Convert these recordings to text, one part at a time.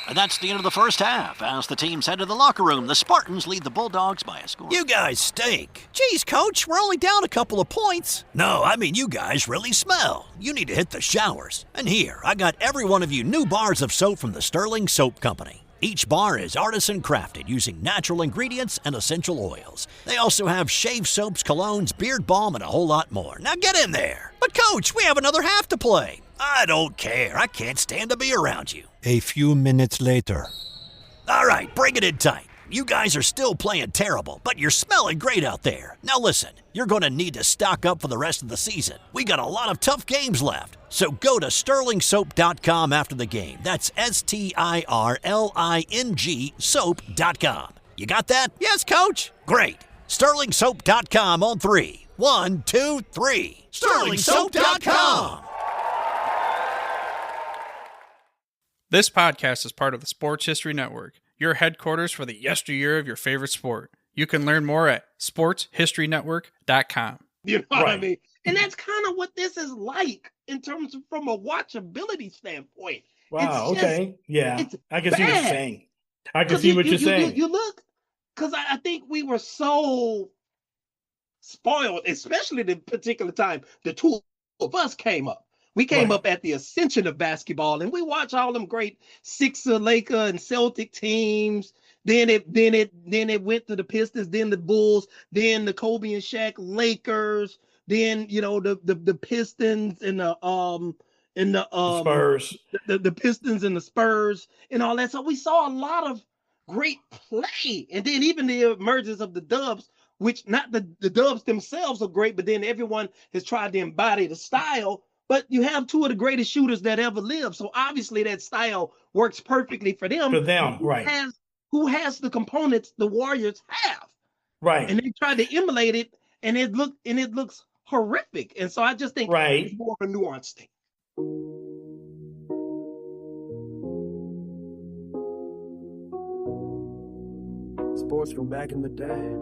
And that's the end of the first half. As the teams head to the locker room, the Spartans lead the Bulldogs by a score. You guys stink. Geez, Coach, we're only down a couple of points. No, I mean you guys really smell. You need to hit the showers. And here, I got every one of you new bars of soap from the Sterling Soap Company. Each bar is artisan crafted using natural ingredients and essential oils. They also have shave soaps, colognes, beard balm, and a whole lot more. Now get in there. But Coach, we have another half to play. I don't care. I can't stand to be around you. A few minutes later. All right, bring it in tight. You guys are still playing terrible, but you're smelling great out there. Now listen, you're going to need to stock up for the rest of the season. We got a lot of tough games left. So go to sterlingsoap.com after the game. That's STIRLING soap.com. You got that? Yes, Coach? Great. sterlingsoap.com on 3. 1, 2, 3. sterlingsoap.com. This podcast is part of the Sports History Network, your headquarters for the yesteryear of your favorite sport. You can learn more at sportshistorynetwork.com. You know what I mean? And that's kind of what this is like in terms of from a watchability standpoint. Wow, okay. Yeah, I can see what you're saying. I can see what you're saying. You look, because I think we were so spoiled, especially the particular time the two of us came up. We came up at the ascension of basketball, and we watched all them great Sixer, Laker, and Celtic teams. Then it went to the Pistons, then the Bulls, then the Kobe and Shaq Lakers, then the Pistons and the Spurs, the Pistons and the Spurs and all that. So we saw a lot of great play, and then even the emergence of the Dubs, which not the Dubs themselves are great, but then everyone has tried to embody the style. But you have two of the greatest shooters that ever lived. So obviously that style works perfectly for them. For them, right. Who has the components the Warriors have. Right. And they tried to emulate it, and it looks horrific. And so I just think it's more of a nuanced thing. Sports from back in the day.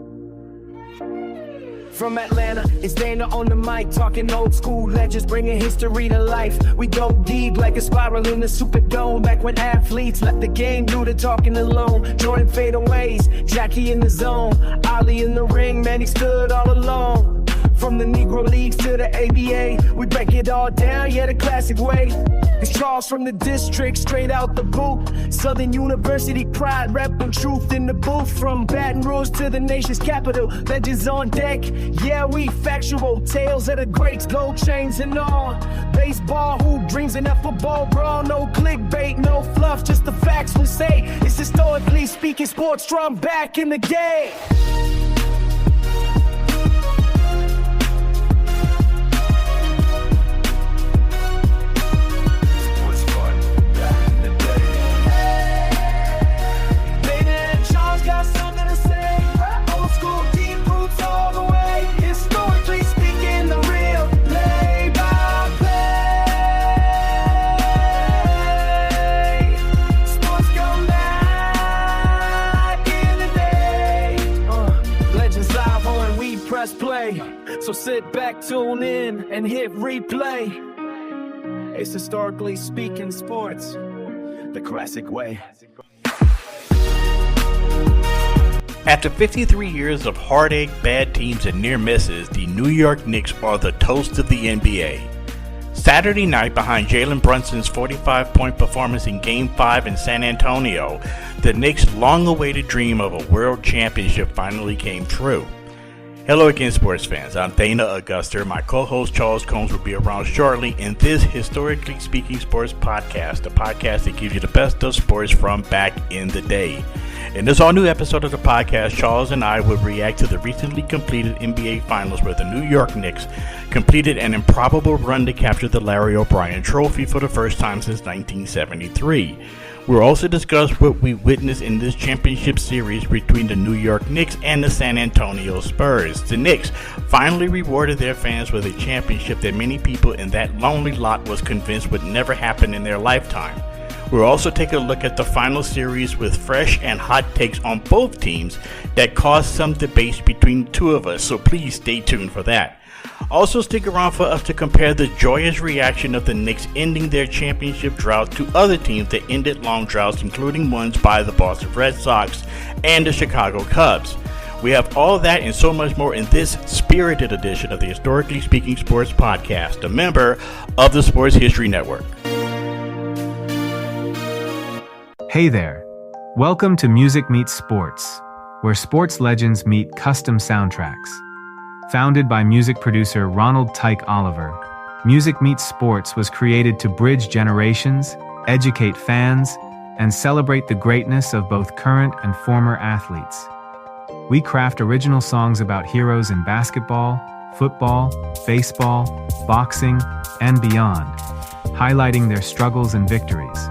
From Atlanta, it's Dana on the mic, talking old school legends, bringing history to life. We go deep like a spiral in the Superdome. Back when athletes left the game due to talking alone. Jordan fadeaways, Jackie in the zone, Ali in the ring, man, he stood all alone. From the Negro Leagues to the ABA, we break it all down, yeah, the classic way. It's Charles from the district, straight out the boot. Southern University pride, repping truth in the booth. From Baton Rouge to the nation's capital, legends on deck. Yeah, we factual tales of the greats, gold chains and all. Baseball, who dreams in that football brawl? No clickbait, no fluff, just the facts we say. It's historically speaking, sports from back in the game. Play. So sit back, tune in, and hit replay. It's historically speaking sports, the classic way. After 53 years of heartache, bad teams, and near misses, the New York Knicks are the toast of the NBA. Saturday night, behind Jalen Brunson's 45-point performance in Game 5 in San Antonio, the Knicks' long-awaited dream of a world championship finally came true. Hello again, sports fans. I'm Dana Augusta. My co-host Charles Combs will be around shortly in this Historically Speaking Sports podcast, the podcast that gives you the best of sports from back in the day. In this all-new episode of the podcast, Charles and I will react to the recently completed NBA Finals where the New York Knicks completed an improbable run to capture the Larry O'Brien Trophy for the first time since 1973. We'll also discuss what we witnessed in this championship series between the New York Knicks and the San Antonio Spurs. The Knicks finally rewarded their fans with a championship that many people in that lonely lot was convinced would never happen in their lifetime. We'll also take a look at the final series with fresh and hot takes on both teams that caused some debates between the two of us, so please stay tuned for that. Also, stick around for us to compare the joyous reaction of the Knicks ending their championship drought to other teams that ended long droughts, including ones by the Boston Red Sox and the Chicago Cubs. We have all that and so much more in this spirited edition of the Historically Speaking Sports Podcast, a member of the Sports History Network. Hey there. Welcome to Music Meets Sports, where sports legends meet custom soundtracks. Founded by music producer Ronald Tyke Oliver, Music Meets Sports was created to bridge generations, educate fans, and celebrate the greatness of both current and former athletes. We craft original songs about heroes in basketball, football, baseball, boxing, and beyond, highlighting their struggles and victories.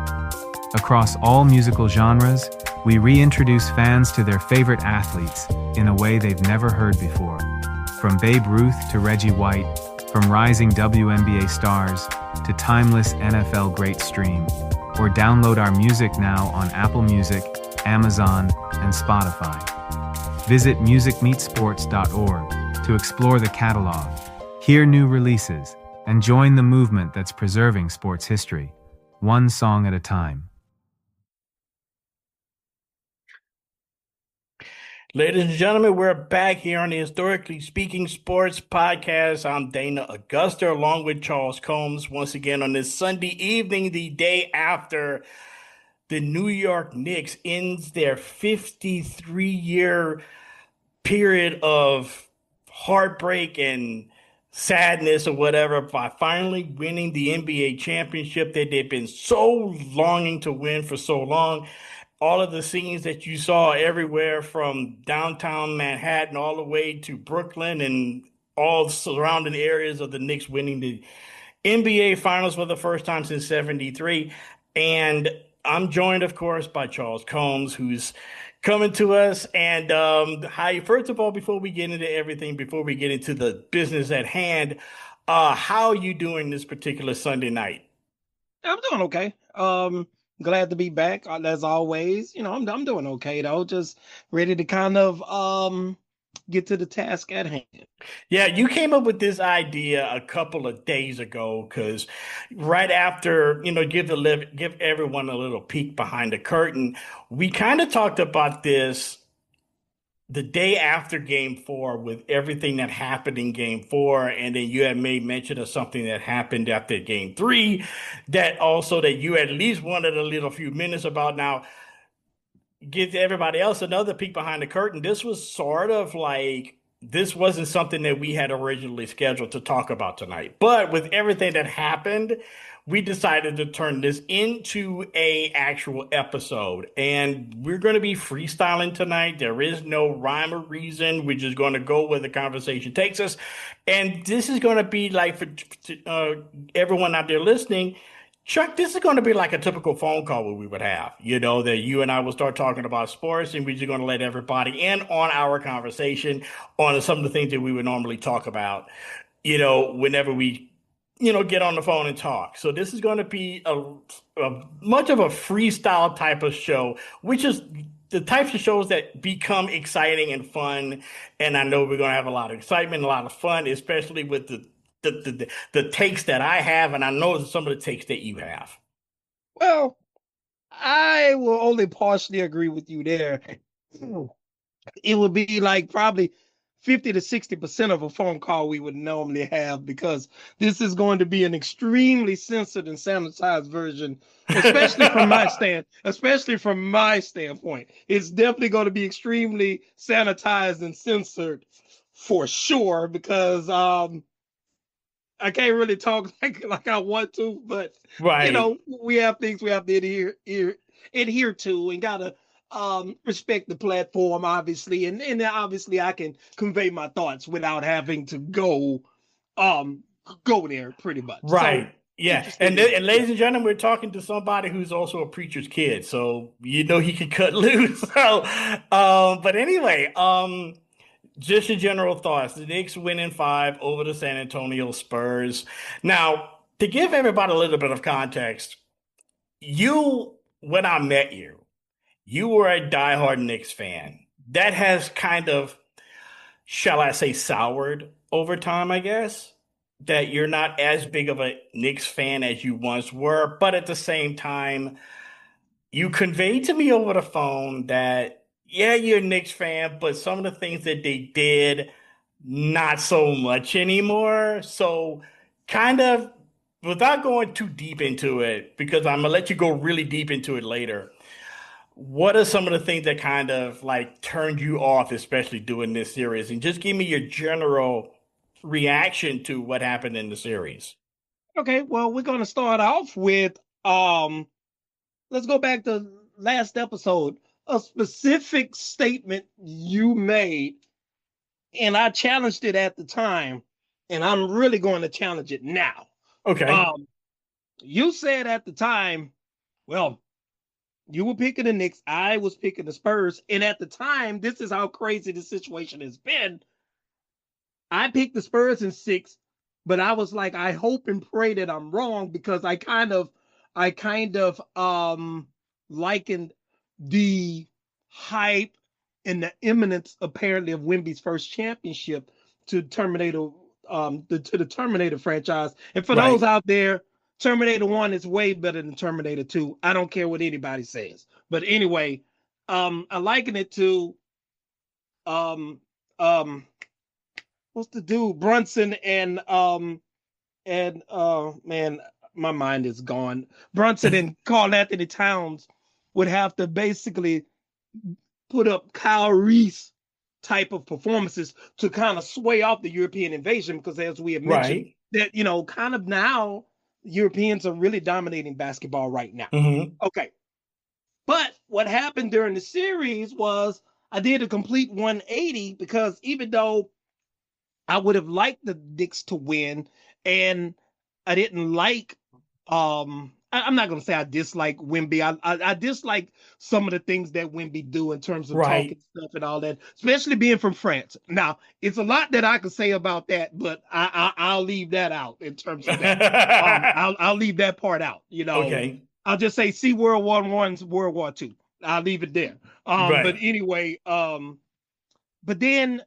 Across all musical genres, we reintroduce fans to their favorite athletes in a way they've never heard before. From Babe Ruth to Reggie White, from rising WNBA stars to timeless NFL great stream, or download our music now on Apple Music, Amazon, and Spotify. Visit musicmeetsports.org to explore the catalog, hear new releases, and join the movement that's preserving sports history, one song at a time. Ladies and gentlemen, we're back here on the Historically Speaking Sports Podcast. I'm Dana Augusta along with Charles Combs once again on this Sunday evening, the day after the New York Knicks ends their 53-year period of heartbreak and sadness or whatever by finally winning the NBA championship that they've been so longing to win for so long. All of the scenes that you saw everywhere from downtown Manhattan all the way to Brooklyn and all surrounding areas of the Knicks winning the NBA Finals for the first time since '73. And I'm joined, of course, by Charles Combs, who's coming to us. And hi, first of all, before we get into everything, before we get into the business at hand, how are you doing this particular Sunday night? I'm doing okay. Glad to be back as always. I'm doing okay though. Just ready to kind of get to the task at hand. Yeah, you came up with this idea a couple of days ago because right after, give everyone a little peek behind the curtain, we kind of talked about this the day after Game 4 with everything that happened in Game 4, and then you had made mention of something that happened after Game 3 that you at least wanted a little few minutes about. Now, give everybody else another peek behind the curtain. This was sort of like, this wasn't something that we had originally scheduled to talk about tonight. But with everything that happened, we decided to turn this into a actual episode. And we're going to be freestyling tonight. There is no rhyme or reason. We're just going to go where the conversation takes us. And this is going to be like, for everyone out there listening, Chuck, this is going to be like a typical phone call that we would have, that you and I will start talking about sports, and we're just going to let everybody in on our conversation on some of the things that we would normally talk about, whenever we, get on the phone and talk. So this is going to be a much of a freestyle type of show, which is the types of shows that become exciting and fun. And I know we're going to have a lot of excitement, a lot of fun, especially with the takes that I have, and I know some of the takes that you have. Well, I will only partially agree with you there. It would be like probably 50 to 60% of a phone call we would normally have, because this is going to be an extremely censored and sanitized version, especially from my standpoint. It's definitely going to be extremely sanitized and censored for sure, because I can't really talk like I want to, but right. We have things we have to adhere to, and gotta respect the platform, obviously, and obviously I can convey my thoughts without having to go there pretty much. Right. So, yeah. And ladies and gentlemen, we're talking to somebody who's also a preacher's kid, so he can cut loose. So, but anyway, just your general thoughts. The Knicks win in 5 over the San Antonio Spurs. Now, to give everybody a little bit of context, when I met you, you were a diehard Knicks fan. That has kind of, shall I say, soured over time, I guess, that you're not as big of a Knicks fan as you once were, but at the same time, you conveyed to me over the phone that, yeah, you're a Knicks fan, but some of the things that they did, not so much anymore. So, kind of, without going too deep into it, because I'm gonna let you go really deep into it later. What are some of the things that kind of like turned you off, especially doing this series? And just give me your general reaction to what happened in the series. Okay, well, we're gonna start off with let's go back to last episode. A specific statement you made, and I challenged it at the time, and I'm really going to challenge it now. Okay. You said at the time, well, you were picking the Knicks, I was picking the Spurs, and at the time, this is how crazy the situation has been. I picked the Spurs in 6, but I was like, I hope and pray that I'm wrong, because I kind of likened the hype and the imminence apparently of Wemby's first championship to Terminator, to the Terminator franchise. And for those out there, Terminator 1 is way better than Terminator 2. I don't care what anybody says. But anyway, I liken it to what's the dude? Brunson and man, my mind is gone. Brunson and Karl Anthony Towns would have to basically put up Kyle Reese type of performances to kind of sway off the European invasion, because as we have mentioned, that, you know, kind of now Europeans are really dominating basketball right now. Okay. But what happened during the series was I did a complete 180, because even though I would have liked the Knicks to win, and I didn't like I'm not gonna say I dislike Wemby. I dislike some of the things that Wemby do in terms of talking stuff and all that, especially being from France. Now, it's a lot that I could say about that, but I'll leave that out in terms of that. I'll leave that part out. You know, I'll just say see World War One's World War Two. I'll leave it there. But anyway, but then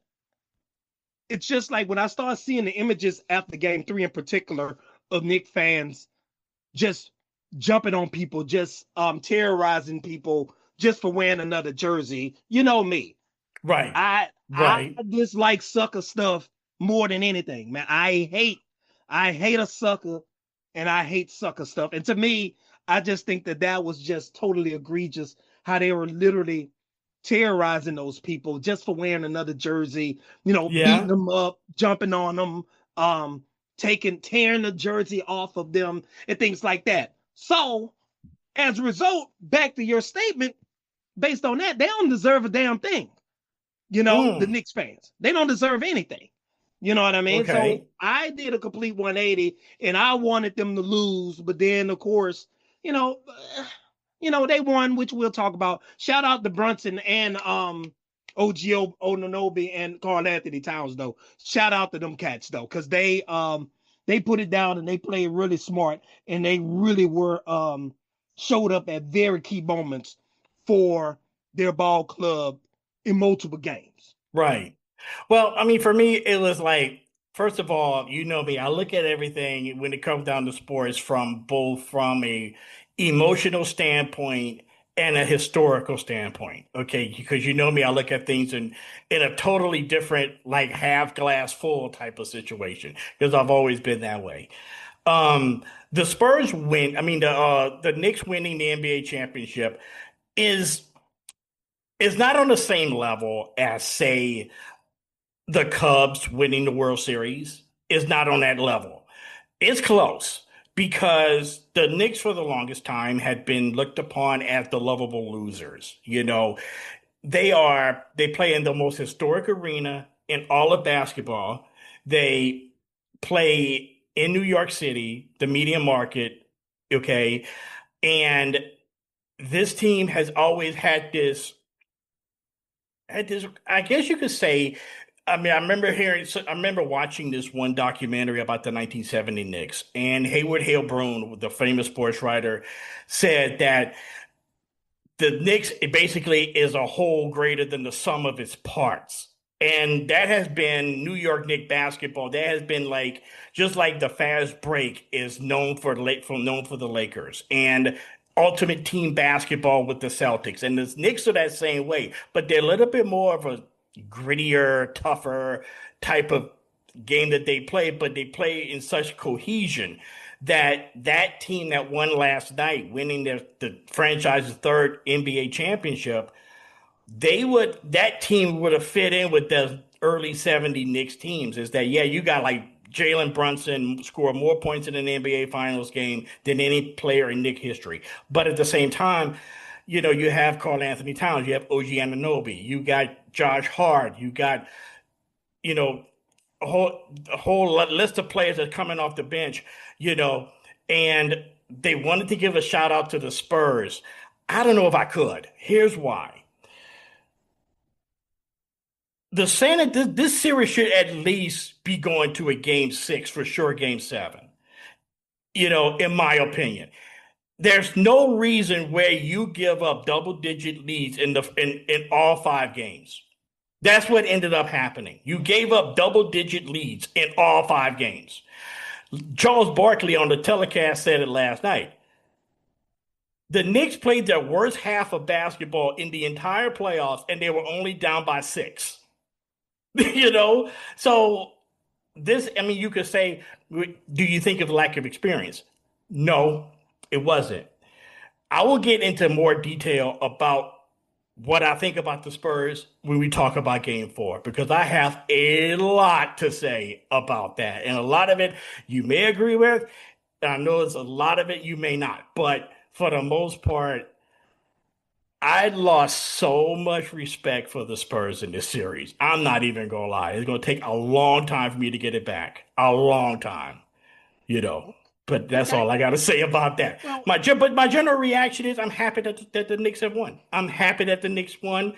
it's just like when I start seeing the images after Game 3 in particular of Knicks fans just jumping on people, just terrorizing people just for wearing another jersey. You know me. I dislike sucker stuff more than anything, man. I hate a sucker, and I hate sucker stuff. And to me, I just think that was just totally egregious, how they were literally terrorizing those people just for wearing another jersey, you know, beating them up, jumping on them, tearing the jersey off of them and things like that. So as a result, back to your statement, based on that, they don't deserve a damn thing. You know, the Knicks fans, they don't deserve anything. You know what I mean? So I did a complete 180, and I wanted them to lose. But then, of course, you know, they won, which we'll talk about. Shout out to Brunson and OGO Ononobi and Karl Anthony Towns, though. Shout out to them cats, though, because they put it down and they played really smart, and they really were showed up at very key moments for their ball club in multiple games. Well, I mean, for me, it was like, first of all, you know me, I look at everything when it comes down to sports from a emotional standpoint and a historical standpoint. Okay, because you know me, I look at things in a totally different, like half glass full type of situation, because I've always been that way. The Spurs win. I mean, the Knicks winning the NBA championship is not on the same level as, say, the Cubs winning the World Series. Is not on that level. It's close, because the Knicks for the longest time had been looked upon as the lovable losers. You know, they play in the most historic arena in all of basketball. They play in New York City, the media market, okay? And this team has always had this, I guess you could say, I mean, I remember watching this one documentary about the 1970 Knicks, and Hayward Hale-Broun, the famous sports writer, said that the Knicks basically is a whole greater than the sum of its parts. And that has been New York Knicks basketball. That has been like just like the fast break is known for the Lakers and ultimate team basketball with the Celtics. And the Knicks are that same way, but they're a little bit more of a grittier, tougher type of game that they play, but they play in such cohesion that team that won last night, winning the franchise's third NBA championship, that team would have fit in with the early 70 Knicks teams. Is that, yeah, you got like Jalen Brunson score more points in an NBA Finals game than any player in Knicks history. But at the same time, you have Karl Anthony Towns, you have OG Anunoby, you got Josh Hart, you got, a whole list of players that are coming off the bench, and they wanted to give a shout out to the Spurs. I don't know if I could. Here's why. This series should at least be going to a game 6, for sure, game 7. In my opinion, there's no reason where you give up double-digit leads in all 5 games. That's what ended up happening. You gave up double-digit leads in all 5 games. Charles Barkley on the telecast said it last night. The Knicks played their worst half of basketball in the entire playoffs, and they were only down by 6. So this, you could say, do you think of lack of experience? No, it wasn't. I will get into more detail about what I think about the Spurs when we talk about game 4, because I have a lot to say about that. And a lot of it you may agree with. And I know it's a lot of it you may not. But for the most part, I lost so much respect for the Spurs in this series. I'm not even going to lie. It's going to take a long time for me to get it back. A long time, But that's all I got to say about that. Well, but my general reaction is I'm happy that the Knicks have won. I'm happy that the Knicks won.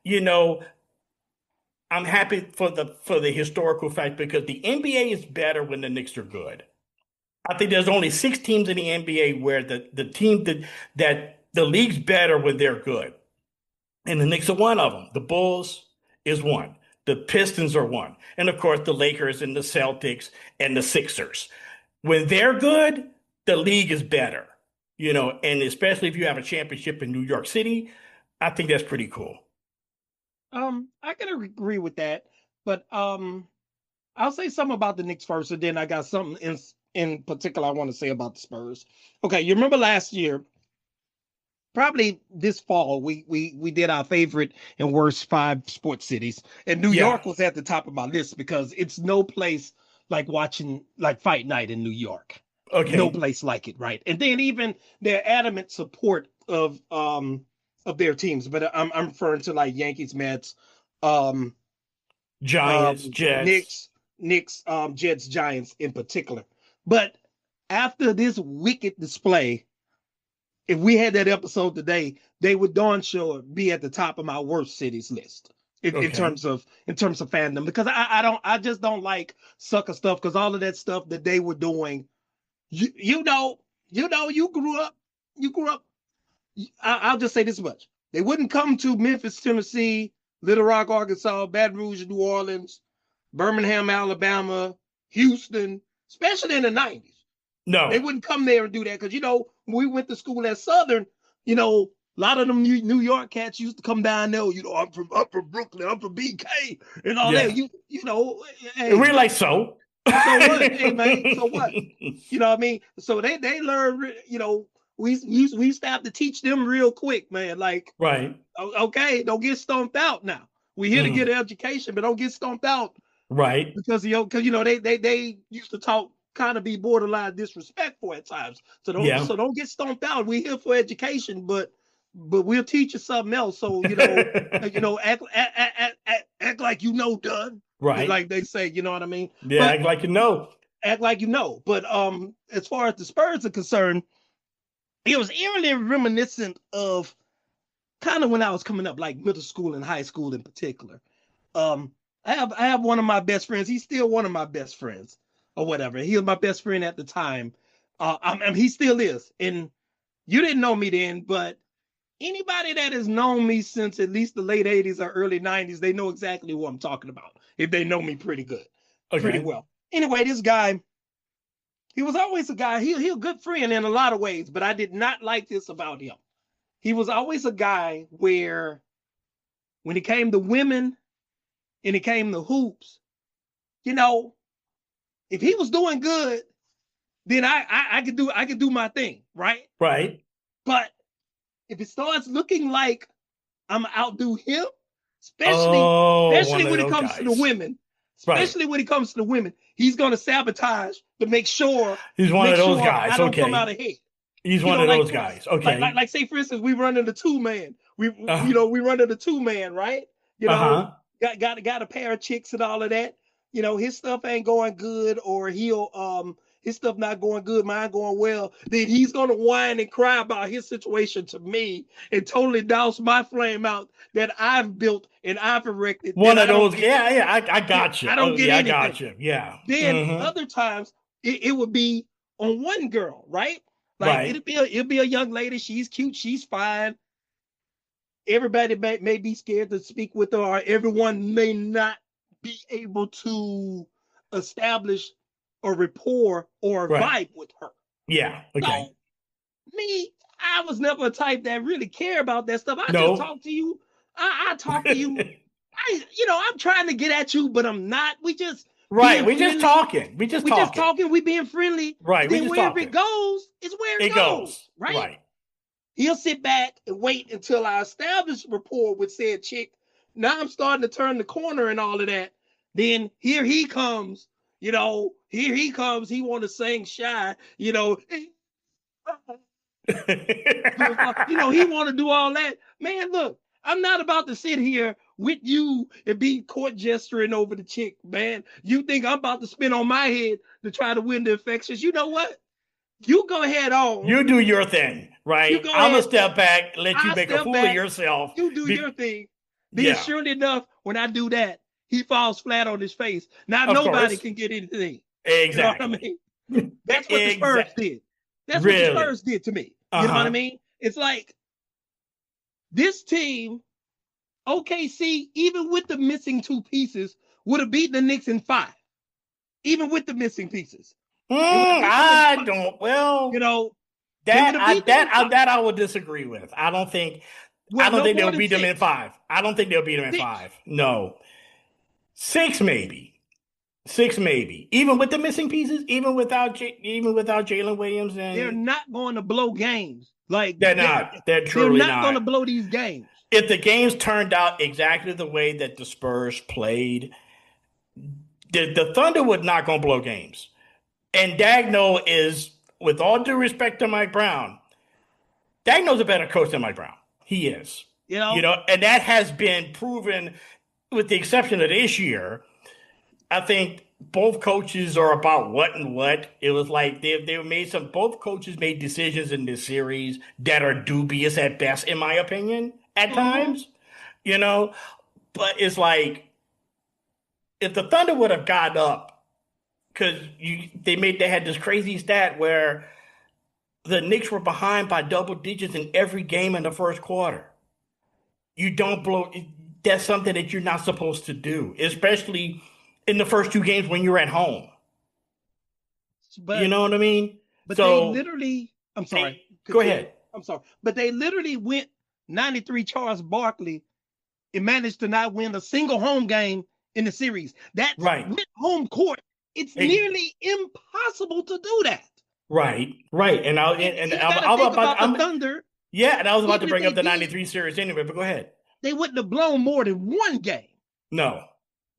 I'm happy for the historical fact, because the NBA is better when the Knicks are good. I think there's only 6 teams in the NBA where the team that the league's better when they're good. And the Knicks are one of them. The Bulls is one. The Pistons are one. And of course, the Lakers and the Celtics and the Sixers. When they're good, the league is better, and especially if you have a championship in New York City, I think that's pretty cool. I can agree with that, but I'll say something about the Knicks first, and then I got something in particular I want to say about the Spurs. Okay, you remember last year, probably this fall, we did our favorite and worst 5 sports cities, and New York was at the top of my list because it's no place like watching like fight night in New York. Okay. No place like it, right? And then even their adamant support of their teams, but I'm referring to like Yankees, Mets, Giants, Jets, Knicks, Jets, Giants in particular. But after this wicked display, if we had that episode today, they would darn sure be at the top of my worst cities list. In terms of fandom, because I just don't like sucker stuff, because all of that stuff that they were doing, you grew up. I'll just say this much: they wouldn't come to Memphis, Tennessee, Little Rock, Arkansas, Baton Rouge, New Orleans, Birmingham, Alabama, Houston, especially in the 90s. No, they wouldn't come there and do that, because when we went to school at Southern, a lot of them New York cats used to come down there. I'm from Brooklyn. I'm from BK and all that. Hey, we're like so. So what? Hey man, so what? You know what I mean? So they learn. We have to teach them real quick, man. Like, right? Okay, don't get stomped out now. We're here to get an education, but don't get stomped out. Right? Because they used to talk, kind of be borderline disrespectful at times. So don't get stomped out. We're here for education, but we'll teach you something else. So act like done. Right. Like they say, you know what I mean? Yeah, but, act like you know. Act like you know. But as far as the Spurs are concerned, it was eerily reminiscent of kind of when I was coming up, like middle school and high school in particular. I have one of my best friends. He's still one of my best friends, or whatever. He was my best friend at the time. He still is. And you didn't know me then, but Anybody that has known me since at least the late 80s or early 90s, they know exactly what I'm talking about. If they know me pretty good, pretty well. Anyway, this guy, he was always a guy, he a good friend in a lot of ways, but I did not like this about him. He was always a guy where when it came to women and it came to hoops, you know, if he was doing good, then I could do my thing, right? Right. But if it starts looking like I'm outdo him, especially when it comes to the women, when it comes to the women, he's gonna sabotage to make sure he's one of those guys. I don't come out ahead. He's one of those guys. Okay. Like say for instance, we run into two-man. We run into two-man, right? You know, got a pair of chicks and all of that. You know, his stuff ain't going good, or his stuff not going good, mine going well, then he's going to whine and cry about his situation to me and totally douse my flame out that I've built and I've erected. One of those, I got you. I don't get anything. I got you, yeah. Then other times, it would be on one girl, right? Like it'll be a young lady, she's cute, she's fine. Everybody may be scared to speak with her, or everyone may not be able to establish a rapport or a vibe with her. Yeah. Okay. So, me, I was never a type that really care about that stuff. I just talk to you. I talk to you. I'm trying to get at you, but I'm not. We just just talking. We just talking. We being friendly. Right. Then wherever it goes, is where it goes. Right. He'll sit back and wait until I establish rapport with said chick. Now I'm starting to turn the corner and all of that. Then here he comes. He want to sing shy, he want to do all that. Man, look, I'm not about to sit here with you and be court gesturing over the chick, man. You think I'm about to spin on my head to try to win the affections? You know what? You go ahead on. You do your thing, right? I'm going to step back, let you make a fool of yourself. You do your thing. Then surely enough, when I do that, he falls flat on his face. Now nobody can get anything. Exactly. You know what I mean? That's what the Spurs did. That's what the Spurs did to me. You know what I mean? It's like this team, OKC, even with the missing two pieces, would have beaten the Knicks in 5. Even with the missing pieces. I don't. Well, that I would disagree with. I don't think they'll beat them in 5. I don't think they'll beat them in 5. No. 6 maybe. Even with the missing pieces, even without Jalen Williams, and they're not going to blow games. Like they're not. They're truly not going to blow these games. If the games turned out exactly the way that the Spurs played, the Thunder would not going to blow games. And Dagno is, with all due respect to Mike Brown, Dagno's a better coach than Mike Brown. He is. And that has been proven, with the exception of this year. I think both coaches are about what and what. It was like both coaches made decisions in this series that are dubious at best, in my opinion, at times, but it's like, if the Thunder would have got up, because they had this crazy stat where the Knicks were behind by double digits in every game in the first quarter. You don't blow. That's something that you're not supposed to do, especially in the first 2 games when you're at home. But, you know what I mean? But they literally, I'm sorry. Go ahead. I'm sorry. But they literally went 93 Charles Barkley and managed to not win a single home game in the series. That's with home court. It's nearly impossible to do that. Right. And I was about the Thunder. Yeah, and I was about to bring up the 93 series anyway, but go ahead. They wouldn't have blown more than 1 game. No.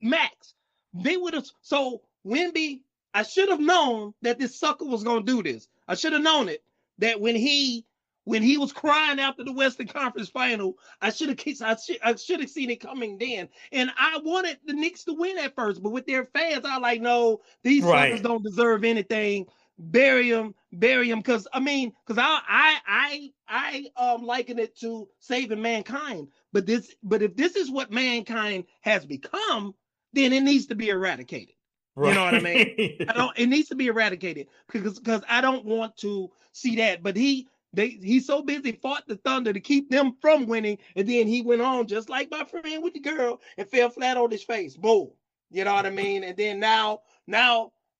Max. They would have. So Wemby, I should have known that this sucker was going to do this. I should have known it. That when he was crying after the Western Conference Final, I should have seen it coming then. And I wanted the Knicks to win at first, but with their fans, I like, no, these suckers don't deserve anything. Bury them. Because I liken it to saving mankind. But if this is what mankind has become, then it needs to be eradicated. Right. You know what I mean? It needs to be eradicated because I don't want to see that. But he He so busy fought the Thunder to keep them from winning, and then he went on just like my friend with the girl and fell flat on his face. Boom. You know what I mean? And then now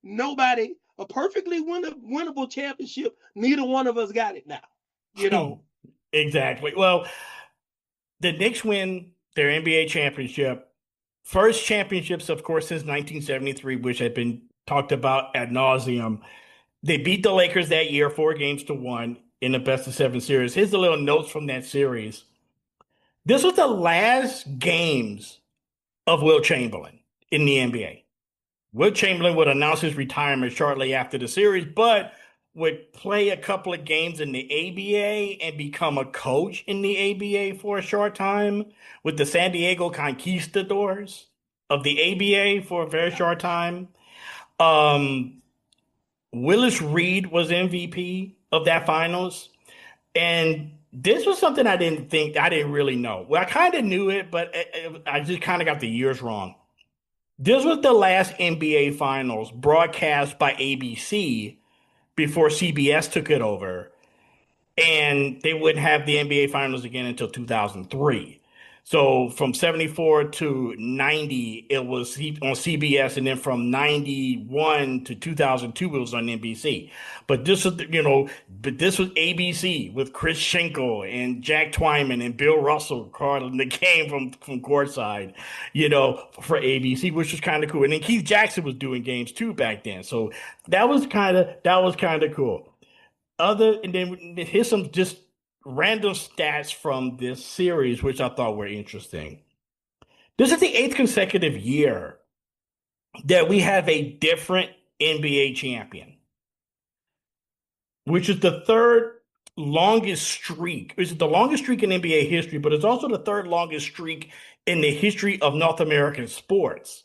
nobody, a perfectly winnable championship, neither one of us got it now. You know. Exactly. Well, the Knicks win their NBA championship. First championships, of course, since 1973, which had been talked about ad nauseum. They beat the Lakers that year, 4-1 in the best-of-7 series. Here's the little notes from that series. This was the last games of Wilt Chamberlain in the NBA. Wilt Chamberlain would announce his retirement shortly after the series, but would play a couple of games in the ABA and become a coach in the ABA for a short time with the San Diego Conquistadors of the ABA for a very short time. Willis Reed was MVP of that finals. And this was something I didn't really know. Well, I kind of knew it, but I just kind of got the years wrong. This was the last NBA finals broadcast by ABC before CBS took it over. And they wouldn't have the NBA finals again until 2003. So from 74 to 90, it was on CBS, and then from 91 to 2002, it was on NBC. But this was, this was ABC with Chris Schenkel and Jack Twyman and Bill Russell calling the game from courtside, for ABC, which was kind of cool. And then Keith Jackson was doing games too back then, so that was kind of cool. And then here's some just random stats from this series, which I thought were interesting. This is the 8th consecutive year that we have a different NBA champion, which is the third longest streak. It's the longest streak in NBA history, but it's also the third longest streak in the history of North American sports,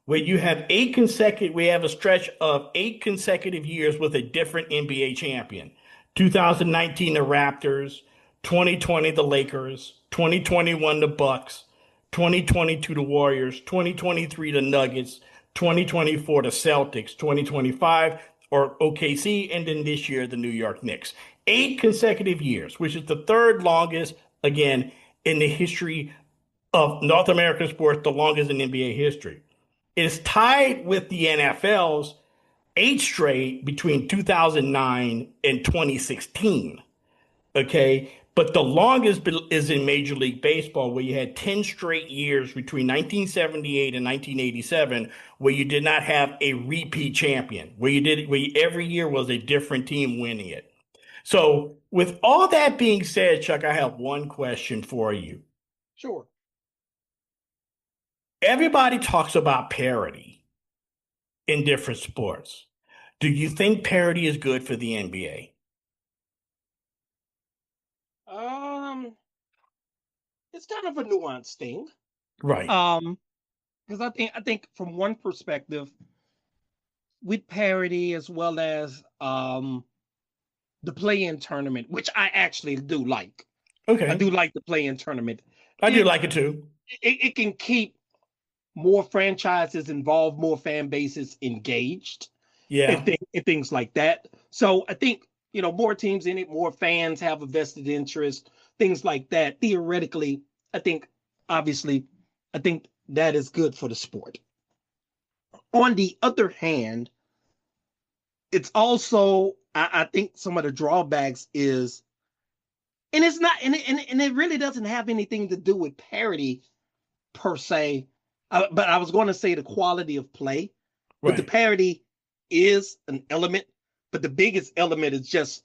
where you have we have a stretch of 8 consecutive years with a different NBA champion. 2019, the Raptors, 2020, the Lakers, 2021, the Bucks, 2022, the Warriors, 2023, the Nuggets, 2024, the Celtics, 2025, or OKC, and then this year, the New York Knicks. 8 consecutive years, which is the third longest, again, in the history of North American sports, the longest in NBA history. It is tied with the NFL's 8 straight between 2009 and 2016. Okay. But the longest is in Major League Baseball, where you had 10 straight years between 1978 and 1987, where you did not have a repeat champion, where every year was a different team winning it. So with all that being said, Chuck, I have one question for you. Sure. Everybody talks about parity in different sports. Do you think parity is good for the NBA? It's kind of a nuanced thing. Right. Because I think from one perspective, with parity as well as the play-in tournament, which I actually do like. Okay. I do like the play-in tournament. I do like it too. It can keep more franchises involved, more fan bases engaged. Yeah. And things like that. So I think, more teams in it, more fans have a vested interest, things like that. Theoretically, I think that is good for the sport. On the other hand, it's also, I think some of the drawbacks is, and it's not, and it really doesn't have anything to do with parity per se, but I was going to say the quality of play, but right. The parity is an element, but the biggest element is just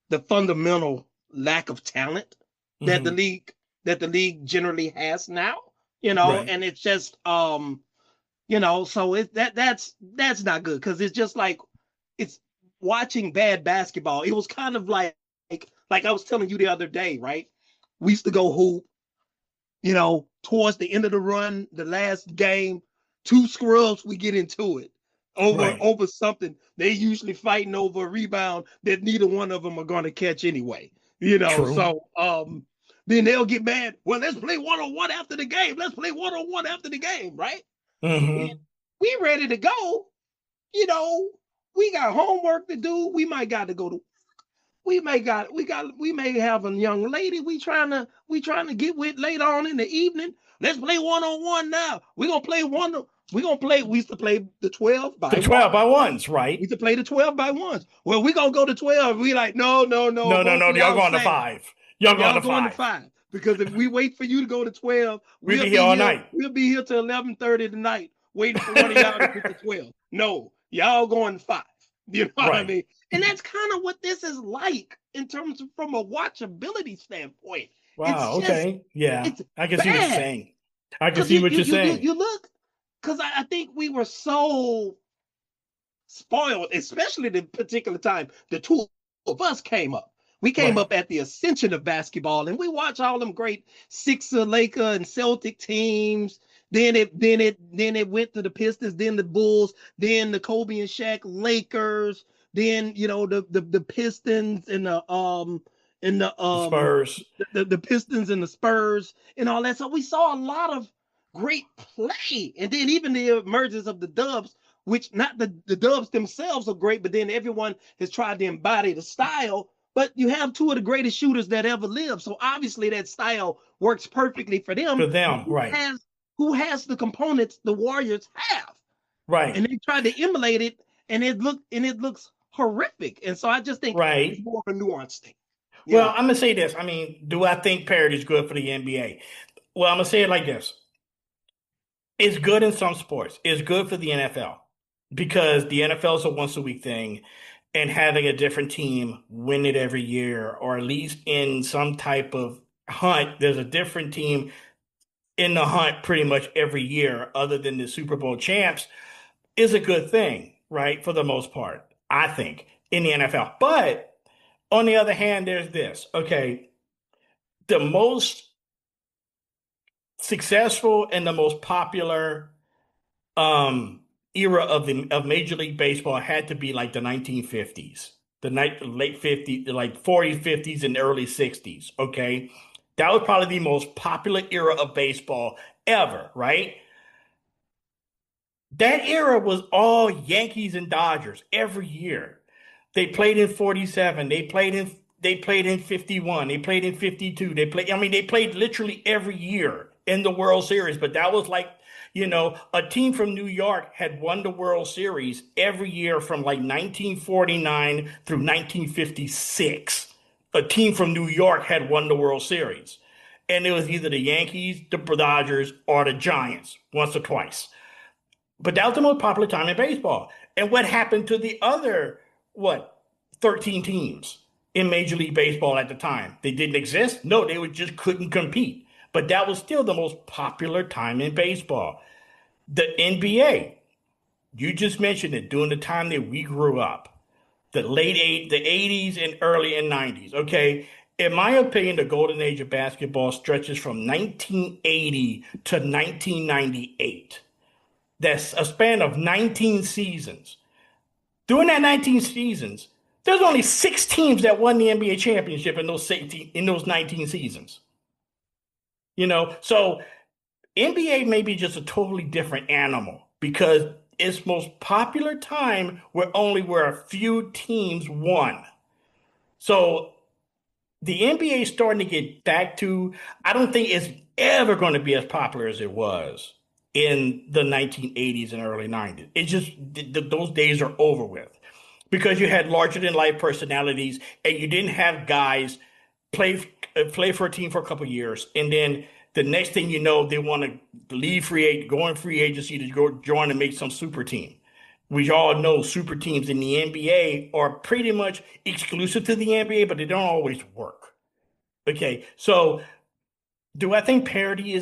the fundamental lack of talent that the league generally has now, right. And it's just so that's not good, because it's just like it's watching bad basketball. It was kind of like I was telling you the other day, right? We used to go hoop, towards the end of the run, the last game, 2 scrubs, we get into it. Over something. They usually fighting over a rebound that neither one of them are going to catch anyway. True. So then they'll get mad. Well, let's play one-on-one after the game. Let's play one-on-one after the game, right? Mm-hmm. We ready to go. We got homework to do. We might got to go to we may have a young lady we trying to get with later on in the evening. Let's play 1-on-1 now. We used to play the 12 by The 12 one. by ones, We right? used to play the 12 by ones. Well, we gonna go to 12. We like, no, No, no, both no. of Y'all y'all going to say 5. Y'all going y'all to going to 5. 5. Because if we wait for you to go to 12, We'll be here all night. We'll be here till 11:30 tonight waiting for one of y'all to get to 12. No, y'all going to 5. You know what I Right. mean? And that's kind of what this is like in terms of from a watchability standpoint. Wow. It's just Okay. Yeah. it's I can see what you're bad. saying. I can Because see what you're saying. you look, because I think we were so spoiled, especially the particular time the two of us came up. We came Right. up at the ascension of basketball, and we watched all them great Sixer, Laker, and Celtic teams. Then it went to the Pistons, then the Bulls, then the Kobe and Shaq Lakers, then the Pistons and The Spurs. the Pistons and the Spurs and all that. So we saw a lot of great play, and then even the emergence of the Dubs, which not the Dubs themselves are great, but then everyone has tried to embody the style. But you have two of the greatest shooters that ever lived, so obviously that style works perfectly for them. For them, right. Who has the components the Warriors have? Right. And they tried to emulate it, and it looks horrific. And so I just think it's more of a nuanced thing. Well, I'm gonna say this. I mean, do I think parity is good for the NBA? Well, I'm gonna say it like this. It's good in some sports. It's good for the NFL because the NFL is a once a week thing, and having a different team win it every year, or at least in some type of hunt, there's a different team in the hunt pretty much every year, other than the Super Bowl champs, is a good thing, right? For the most part, I think, in the NFL. But on the other hand, there's this. Okay, the most successful and the most popular era of Major League Baseball had to be like the 1950s, late 50s, like 40s, 50s, and early 60s. Okay, that was probably the most popular era of baseball ever, right? That era was all Yankees and Dodgers every year. They played in 47. They played in 51. They played in 52. They played literally every year in the World Series, but that was like, a team from New York had won the World Series every year from like 1949 through 1956. A team from New York had won the World Series. And it was either the Yankees, the Dodgers, or the Giants once or twice. But that was the most popular time in baseball. And what happened to the other, 13 teams in Major League Baseball at the time? They didn't exist? No, they just couldn't compete. But that was still the most popular time in baseball. The NBA, you just mentioned it, during the time that we grew up, the 80s and early 90s. Okay, in my opinion, the golden age of basketball stretches from 1980 to 1998. That's a span of 19 seasons. During that 19 seasons, there's only 6 teams that won the NBA championship in those 19 seasons. So NBA may be just a totally different animal because its most popular time where a few teams won. So the NBA is starting to get back to, I don't think it's ever going to be as popular as it was in the 1980s and early 90s. It's just those days are over with because you had larger than life personalities and you didn't have guys play for a team for a couple of years, and then the next thing you know, they want to go in free agency to go join and make some super team. We all know super teams in the NBA are pretty much exclusive to the NBA, but they don't always work. Okay, so do I think parity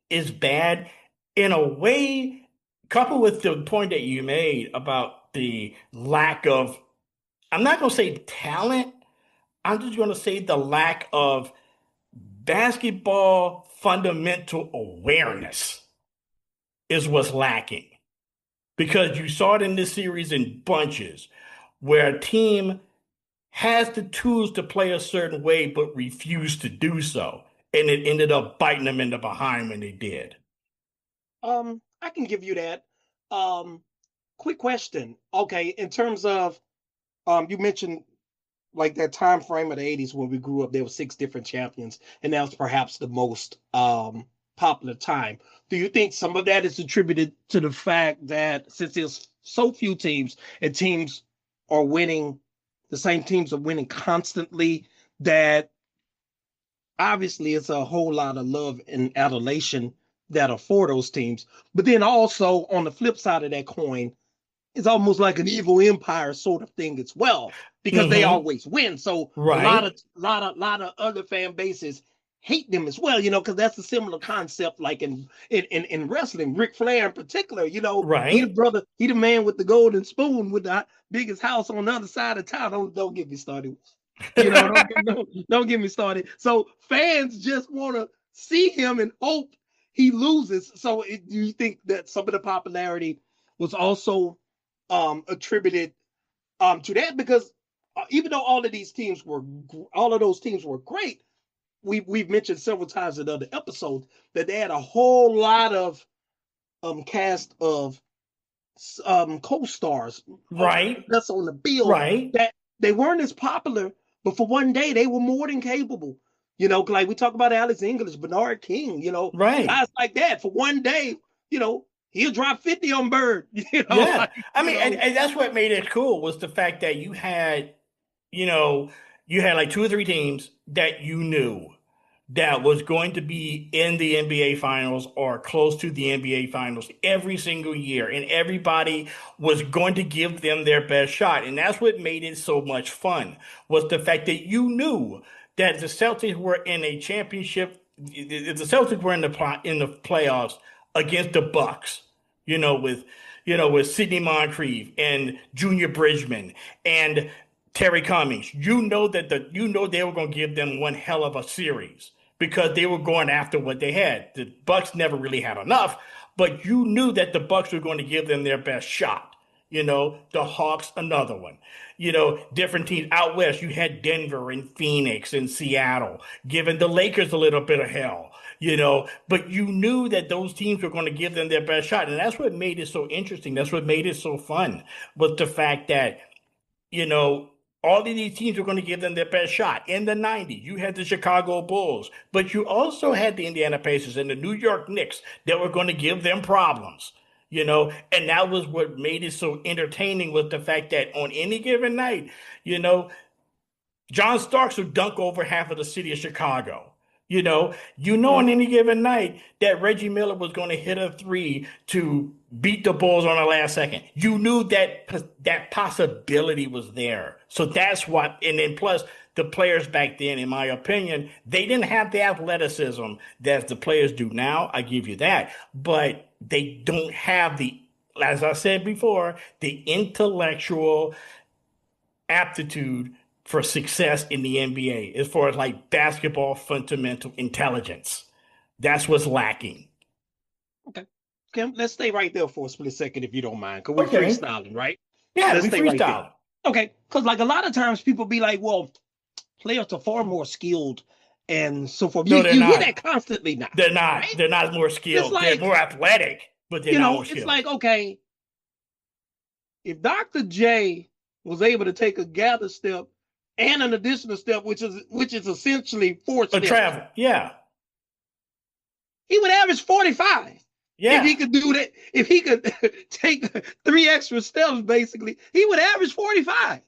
is bad? In a way, coupled with the point that you made about the lack of, I'm not going to say talent, I'm just going to say the lack of basketball fundamental awareness is what's lacking. Because you saw it in this series in bunches where a team has the tools to play a certain way but refused to do so. And it ended up biting them in the behind when they did. I can give you that. Quick question. Okay, in terms of you mentioned like that time frame of the 80s when we grew up, there were 6 different champions, and that was perhaps the most popular time. Do you think some of that is attributed to the fact that since there's so few teams and teams are winning, the same teams are winning constantly, that obviously it's a whole lot of love and adulation that are for those teams. But then also on the flip side of that coin, it's almost like an evil empire sort of thing as well, because they always win. So a lot of other fan bases hate them as well, because that's a similar concept like in wrestling. Ric Flair in particular, he the brother, he the man with the golden spoon with the biggest house on the other side of town. Don't get me started. Don't get me started. So fans just want to see him and hope he loses. So do you think that some of the popularity was also attributed to that? Because even though all of those teams were great, we've mentioned several times in other episodes that they had a whole lot of cast of co-stars that's on the field, that they weren't as popular, but for one day they were more than capable. Like we talk about Alex English, Bernard King, guys like that. For one day, he'll drop 50 on Bird. And that's what made it cool, was the fact that you had like 2 or 3 teams that you knew that was going to be in the NBA Finals or close to the NBA Finals every single year, and everybody was going to give them their best shot. And that's what made it so much fun, was the fact that you knew that the Celtics were in a championship. The Celtics were in the playoffs against the Bucks, with Sidney Moncrief and Junior Bridgman and Terry Cummings. They were going to give them one hell of a series, because they were going after what they had. The Bucks never really had enough, but you knew that the Bucks were going to give them their best shot. The Hawks, another one. Different teams out west. You had Denver and Phoenix and Seattle, giving the Lakers a little bit of hell. But you knew that those teams were going to give them their best shot. And that's what made it so interesting. That's what made it so fun, was the fact that, all of these teams were going to give them their best shot. In the 90s, you had the Chicago Bulls, but you also had the Indiana Pacers and the New York Knicks that were going to give them problems, and that was what made it so entertaining, was the fact that on any given night, John Starks would dunk over half of the city of Chicago. On any given night that Reggie Miller was going to hit a 3 to beat the Bulls on the last second. You knew that possibility was there. So that's what, and then plus the players back then, in my opinion, they didn't have the athleticism that the players do now. I give you that. But they don't have as I said before, the intellectual aptitude for success in the NBA, as far as like basketball fundamental intelligence. That's what's lacking. Okay, let's stay right there for a split second, if you don't mind, because we're freestyling, right? Yeah, let's stay freestyling. Right, okay, because like a lot of times people be like, well, players are far more skilled and so forth. No, you hear that constantly now. They're not. Right? They're not more skilled. They're more athletic, but they're not more skilled. It's like, okay, if Dr. J was able to take a gather step and an additional step, which is essentially 4 steps. A travel, yeah. He would average 45. Yeah. If he could do that, if he could take 3 extra steps, basically, he would average 45.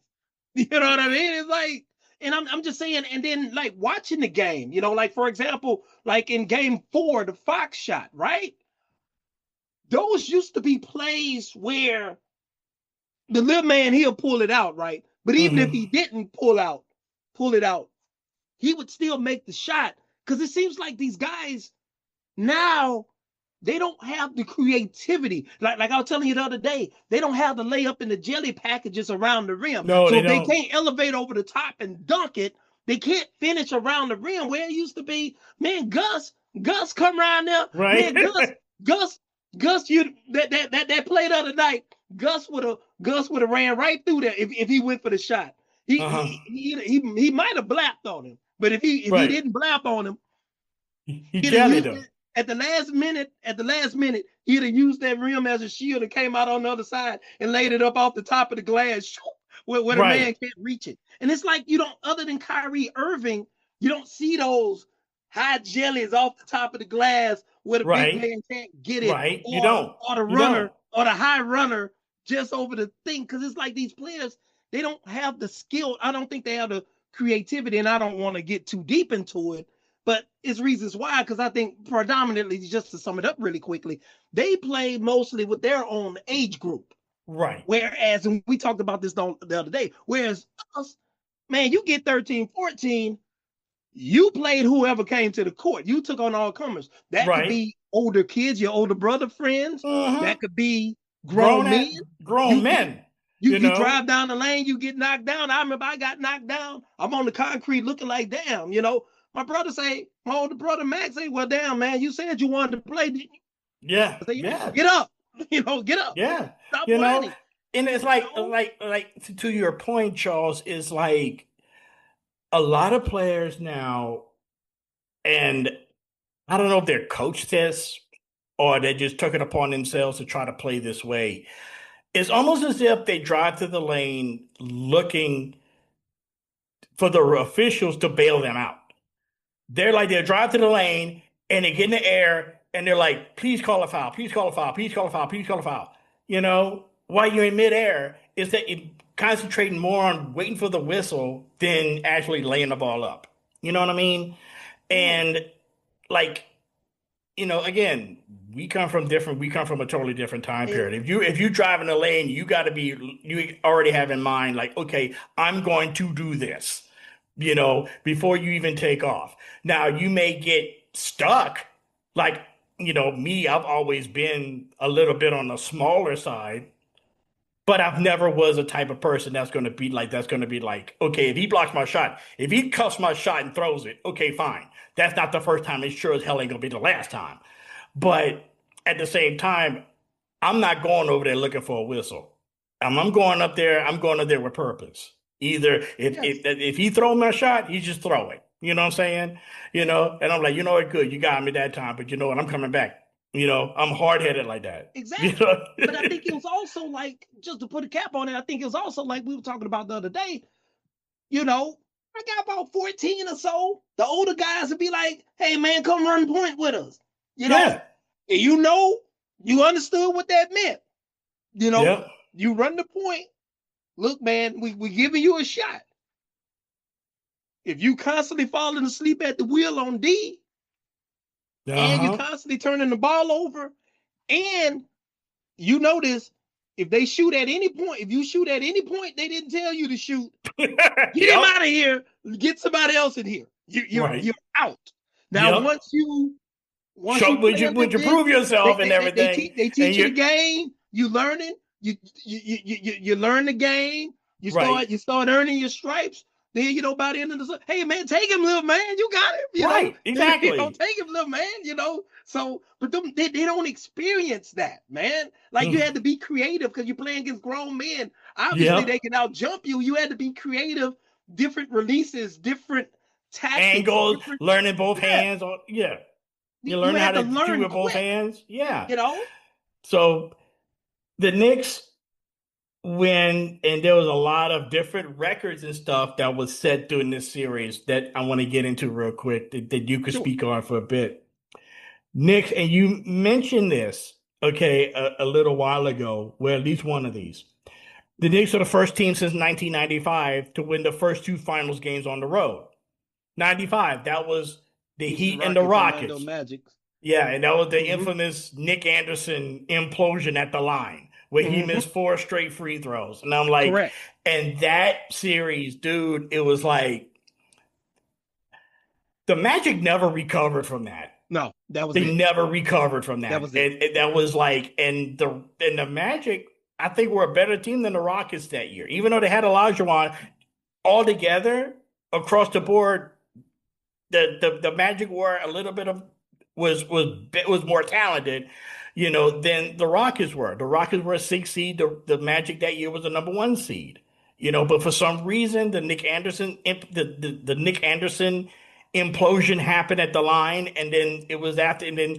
You know what I mean? It's like, and I'm just saying, and then like watching the game, like for example, like in game 4, the Fox shot, right? Those used to be plays where the little man, he'll pull it out, right? But even if he didn't pull it out, he would still make the shot, because it seems like these guys now, they don't have the creativity. Like I was telling you the other day, they don't have the layup and the jelly packages around the rim. No, so they if don't. They can't elevate over the top and dunk it, they can't finish around the rim where it used to be. Man, Gus come around there. Right. Man, Gus, that play the other night, Gus would have ran right through there if he went for the shot. He might have blapped on him, but if he didn't blap on him, he jellied him. At the last minute, he'd have used that rim as a shield and came out on the other side and laid it up off the top of the glass where the man can't reach it. And it's like you don't, other than Kyrie Irving, you don't see those high jellies off the top of the glass where the big man can't get it. Right. Or, You don't. Or the runner or the high runner just over the thing. Because it's like these players, they don't have the skill. I don't think they have the creativity, and I don't want to get too deep into it. But it's reasons why, because I think predominantly, just to sum it up really quickly, they play mostly with their own age group. Right. Whereas, and we talked about this the other day, whereas us, man, you get 13, 14, you played whoever came to the court. You took on all comers. That could be older kids, your older brother friends. That could be grown men. Grown men. You drive down the lane, you get knocked down. I remember I got knocked down. I'm on the concrete looking like, damn, My older brother Max say, well, damn, man, you said you wanted to play, didn't you? Yeah. I say, get up. Get up. Yeah. Stop playing. And it's like to your point, Charles, is like a lot of players now, and I don't know if they're coached this or they just took it upon themselves to try to play this way. It's almost as if they drive to the lane looking for the officials to bail them out. They'll drive to the lane and they get in the air and they're like, please call a foul, please call a foul, please call a foul, please call a foul. While you're in midair, is that you're concentrating more on waiting for the whistle than actually laying the ball up. You know what I mean? And again, we come from a totally different time period. If you drive in the lane, you already have in mind, like, okay, I'm going to do this, before you even take off. Now you may get stuck. Like, me, I've always been a little bit on the smaller side, but I've never was a type of person that's going to be like, okay, if he blocks my shot, if he cuffs my shot and throws it, okay, fine. That's not the first time. It sure as hell ain't going to be the last time. But at the same time, I'm not going over there looking for a whistle. I'm going up there with purpose. Either if he throw my shot, he just throw it. You know what I'm saying? And I'm like, what, good, you got me that time, but you know what, I'm coming back. I'm hard-headed like that. Exactly. But I think it was also like, just to put a cap on it, I think it was also like we were talking about the other day, I got about 14 or so. The older guys would be like, hey, man, come run point with us. And you understood what that meant. You run the point. Look, man, we giving you a shot. If you constantly falling asleep at the wheel on D, and you're constantly turning the ball over, and you notice if they shoot at any point, they didn't tell you to shoot. Get him out of here. Get somebody else in here. You're out. Now, once you would you prove yourself and everything? They teach you the game. You learning. You learn the game. You start earning your stripes. Then, by the end of the, hey, man, take him, little man. You got him. Exactly. Take him, little man, So, but they don't experience that, man. Like, you had to be creative because you're playing against grown men. Obviously, they can out jump you. You had to be creative, different releases, different tactics. Angles, learning both hands. You learn how to do with both hands. Yeah. So, the Knicks and there was a lot of different records and stuff that was set during this series that I want to get into real quick that you could speak on for a bit. Knicks, and you mentioned this, a little while ago, well, at least one of these. The Knicks are the first team since 1995 to win the first two finals games on the road. 95, that was the Heat and the Rockets. Yeah, and that was the infamous Nick Anderson implosion at the line, where he missed 4 straight free throws. And I'm like, correct. And that series, dude, it was like the Magic never recovered from that. No, they never recovered from that. That was it. That was like, and the Magic, I think, were a better team than the Rockets that year. Even though they had Olajuwon, altogether across the board, the Magic were a little bit of was more talented, than the Rockets were. The Rockets were a 6 seed. The Magic that year was the number 1 seed. But for some reason, the Nick Anderson implosion happened at the line, and then it was after, and then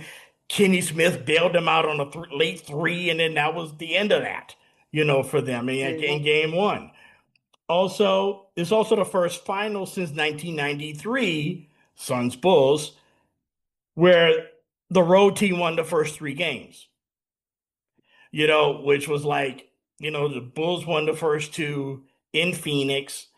Kenny Smith bailed them out on a late 3, and then that was the end of that, for them in game 1. Also, it's also the first final since 1993, Suns Bulls, where the road team won the first 3 games. Which was like, the Bulls won the first 2 in Phoenix.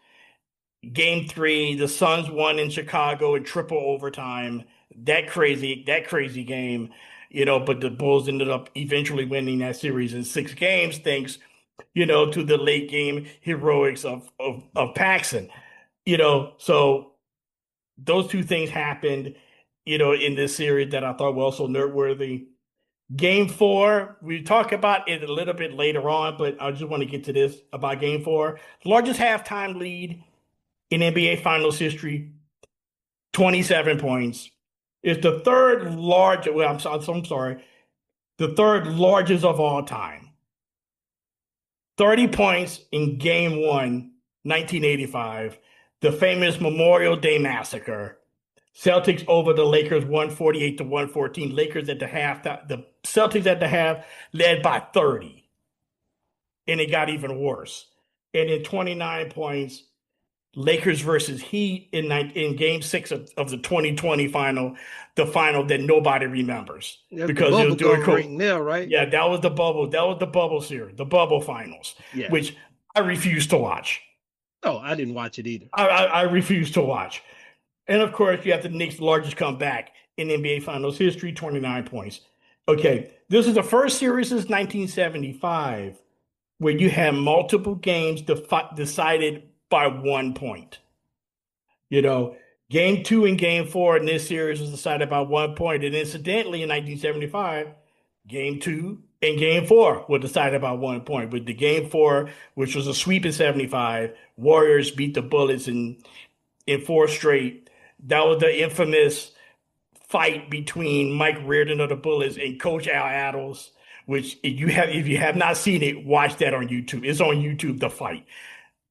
Game 3, the Suns won in Chicago in triple overtime. That crazy game, but the Bulls ended up eventually winning that series in 6 games, thanks, to the late game heroics of Paxson. So those 2 things happened, in this series that I thought were also noteworthy. Game 4, we talk about it a little bit later on, but I just want to get to this about Game 4. Largest halftime lead in NBA Finals history, 27 points. It's the third largest, I'm sorry, the third largest of all time. 30 points in Game 1, 1985, the famous Memorial Day Massacre. Celtics over the Lakers 148-114. Lakers at the half, the Celtics at the half led by 30. And it got even worse. And in 29 points, Lakers versus Heat in Game 6 of the 2020 final, the final that nobody remembers. That's because the it was during bubble COVID. ring there, right? Yeah, that was the bubble. That was the bubble series, the bubble finals, which I refuse to watch. Oh, I didn't watch it either. I refuse to watch. And of course, you have the Knicks' largest comeback in NBA Finals history, 29 points. Okay, this is the first series since 1975 where you have multiple games decided by 1 point. Game 2 and Game 4 in this series was decided by 1 point. And incidentally, in 1975, Game 2 and Game 4 were decided by 1 point. With the Game 4, which was a sweep in 75, Warriors beat the Bullets in 4 straight. That was the infamous fight between Mike Reardon of the Bullets and Coach Al Attles, which if you have not seen it, watch that on YouTube. It's on YouTube, the fight.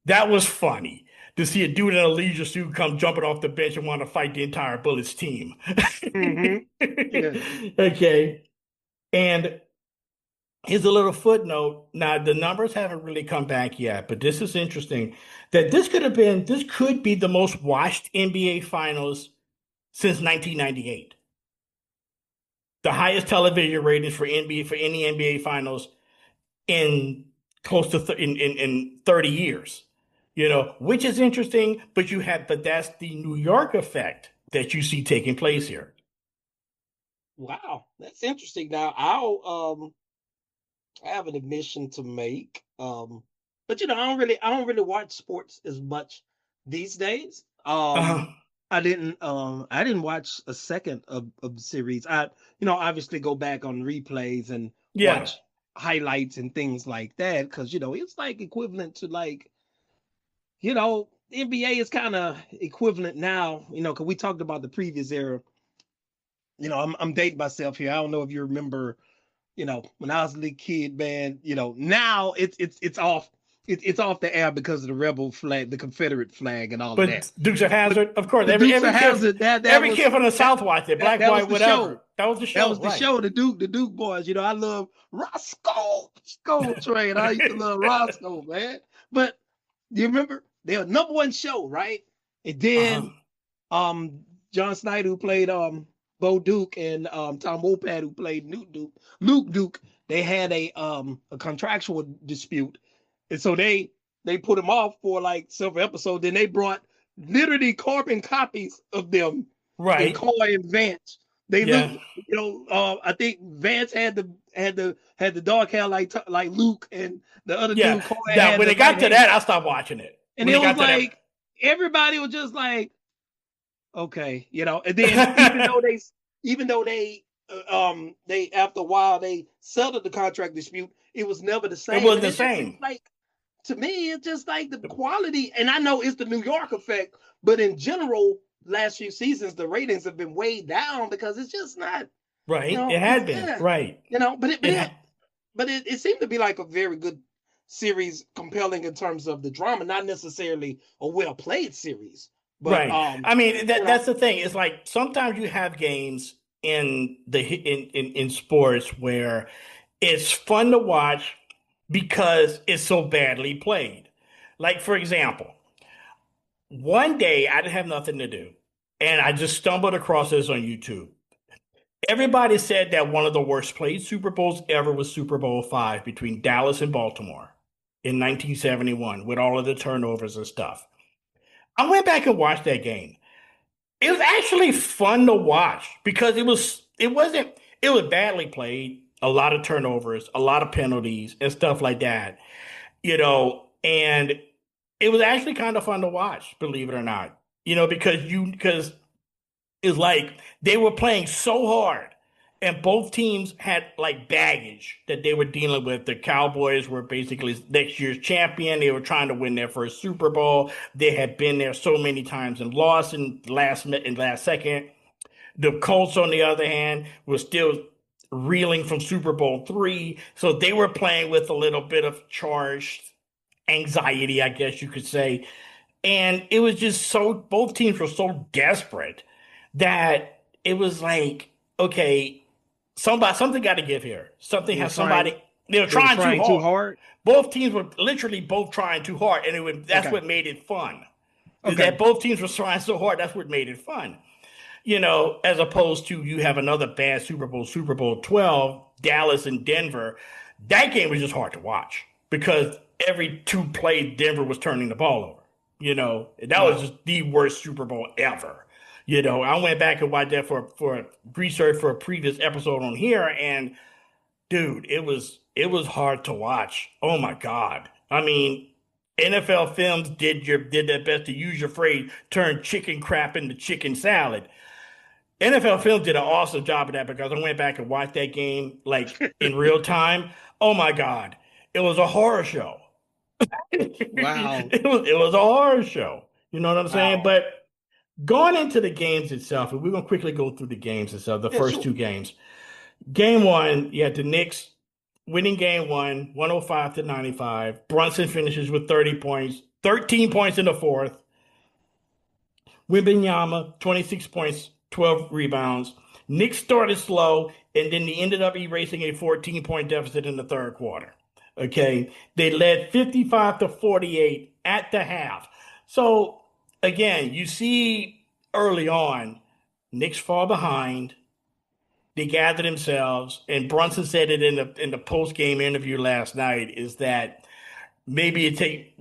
That was funny to see a dude in a leisure suit come jumping off the bench and want to fight the entire Bullets team. Mm-hmm. Yeah. Okay. And here's a little footnote. Now, the numbers haven't really come back yet, but this is interesting that this could be the most watched NBA Finals since 1998. The highest television ratings for any NBA Finals in close to in 30 years. Which is interesting, but that's the New York effect that you see taking place here. Wow, that's interesting. Now I have an admission to make. But I don't really watch sports as much these days. I didn't watch a second of the series. I obviously go back on replays and watch highlights and things like that, because it's like equivalent to like, NBA is kind of equivalent now, because we talked about the previous era. I'm dating myself here. I don't know if you remember, when I was a little kid, man, now it's off. It's off the air because of the rebel flag, the Confederate flag, and all of that. Dukes of Hazzard, of course. Every kid from the South watched it. Black, white, whatever. That was the show. That was the show. The Duke boys. I love Roscoe Train. I used to love Roscoe, man. But do you remember they were #1 show, right? And then John Snyder, who played Bo Duke, and Tom Wopat, who played Luke Duke, they had a contractual dispute. And so they put him off for like several episodes. Then they brought literally carbon copies of them. Right. Coy and Vance. They looked, I think Vance had the dark hair like Luke, and the other dude Coy had when it got to that, I stopped watching it. And it was like everybody was just like, okay, and then even though they after a while they settled the contract dispute, it was never the same. It wasn't the same. Like, to me, it's just like the quality, and I know it's the New York effect, but in general, last few seasons the ratings have been way down because it's just not right. It had been right. But it seemed to be like a very good series, compelling in terms of the drama, not necessarily a well played series. But, right. I mean, that's the thing. It's like sometimes you have games in sports where it's fun to watch because it's so badly played. Like, for example, one day I didn't have nothing to do, and I just stumbled across this on YouTube. Everybody said that one of the worst played Super Bowls ever was Super Bowl V between Dallas and Baltimore in 1971 with all of the turnovers and stuff. I went back and watched that game. It was actually fun to watch because it was badly played, a lot of turnovers, a lot of penalties and stuff like that, and it was actually kind of fun to watch, believe it or not, because it's like they were playing so hard and both teams had like baggage that they were dealing with. The Cowboys were basically next year's champion. They were trying to win their first Super Bowl. They had been there so many times and lost in last second. The Colts, on the other hand, were still reeling from Super Bowl III. So they were playing with a little bit of charged anxiety, I guess you could say. And it was just both teams were so desperate that it was like, okay, something got to give here. They were trying too hard. Both teams were literally both trying too hard, and that's what made it fun. Okay. That both teams were trying so hard, that's what made it fun. As opposed to you have another bad Super Bowl 12, Dallas and Denver. That game was just hard to watch because every 2 plays Denver was turning the ball over. That was just the worst Super Bowl ever. I went back and watched that for research for a previous episode on here, and dude, it was hard to watch. Oh my God. I mean, NFL Films did their best to use your phrase, turn chicken crap into chicken salad. NFL Films did an awesome job of that because I went back and watched that game like in real time. Oh my God. It was a horror show. Wow. It was a horror show. You know what I'm saying? But going into the games itself, and we're going to quickly go through the games itself, the first 2 games. Game 1, you had the Knicks winning game 1, 105-95. Brunson finishes with 30 points, 13 points in the fourth. Wembanyama, 26 points, 12 rebounds. Knicks started slow, and then they ended up erasing a 14-point deficit in the third quarter. Okay, they led 55-48 at the half. So again, you see early on, Knicks fall behind. They gather themselves, and Brunson said it in the post-game interview last night, is that maybe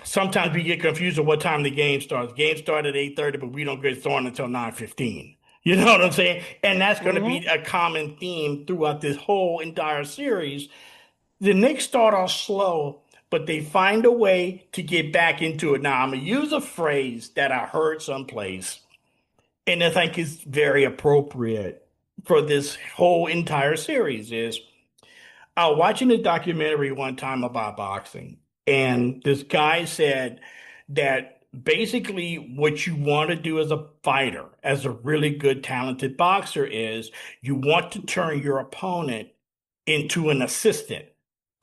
sometimes we get confused on what time the game starts. The game started at 8:30, but we don't get started until 9:15. You know what I'm saying? And that's going to be a common theme throughout this whole entire series. The Knicks start off slow, but they find a way to get back into it. Now, I'm going to use a phrase that I heard someplace, and I think is very appropriate for this whole entire series. Is I was watching a documentary one time about boxing, and this guy said that basically what you want to do as a fighter, as a really good, talented boxer, is you want to turn your opponent into an assistant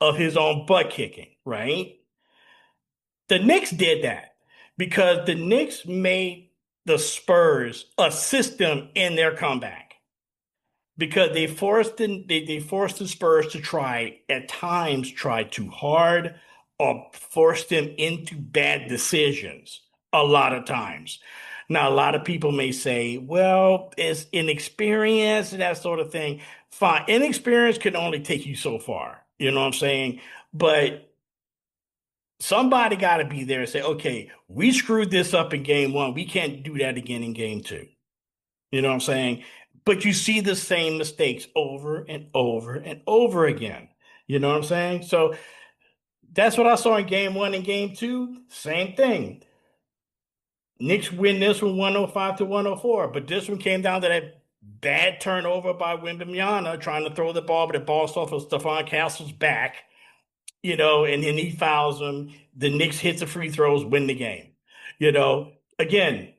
of his own butt kicking, right? The Knicks did that because the Knicks made the Spurs a system in their comeback because they forced the Spurs to try too hard or force them into bad decisions a lot of times. Now, a lot of people may say, well, it's inexperience and that sort of thing. Fine. Inexperience can only take you so far. You know what I'm saying? But somebody got to be there and say, okay, we screwed this up in game 1. We can't do that again in game 2. You know what I'm saying? But you see the same mistakes over and over and over again. You know what I'm saying? So that's what I saw in game 1 and game 2. Same thing. Knicks win this one 105-104, but this one came down to that bad turnover by Wembanyama trying to throw the ball, but the ball's off of Stephon Castle's back, and then he fouls him. The Knicks hits the free throws, win the game. Again,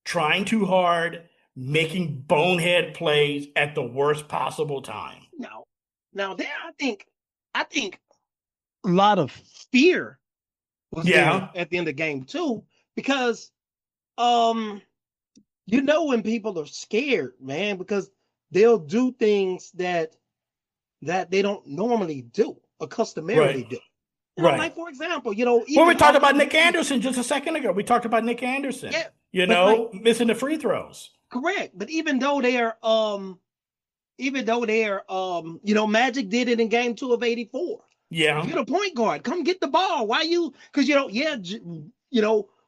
trying too hard, making bonehead plays at the worst possible time. Now there, I think a lot of fear was there at the end of game 2 because, when people are scared, man, because they'll do things that they don't normally do or customarily do. Right. like for example, Well, we talked about Nick Anderson just a second ago. We talked about Nick Anderson. Yeah, missing the free throws. Correct. But even though they're Magic did it in game 2 of 84. Yeah. You're the point guard. Come get the ball. Why you? Because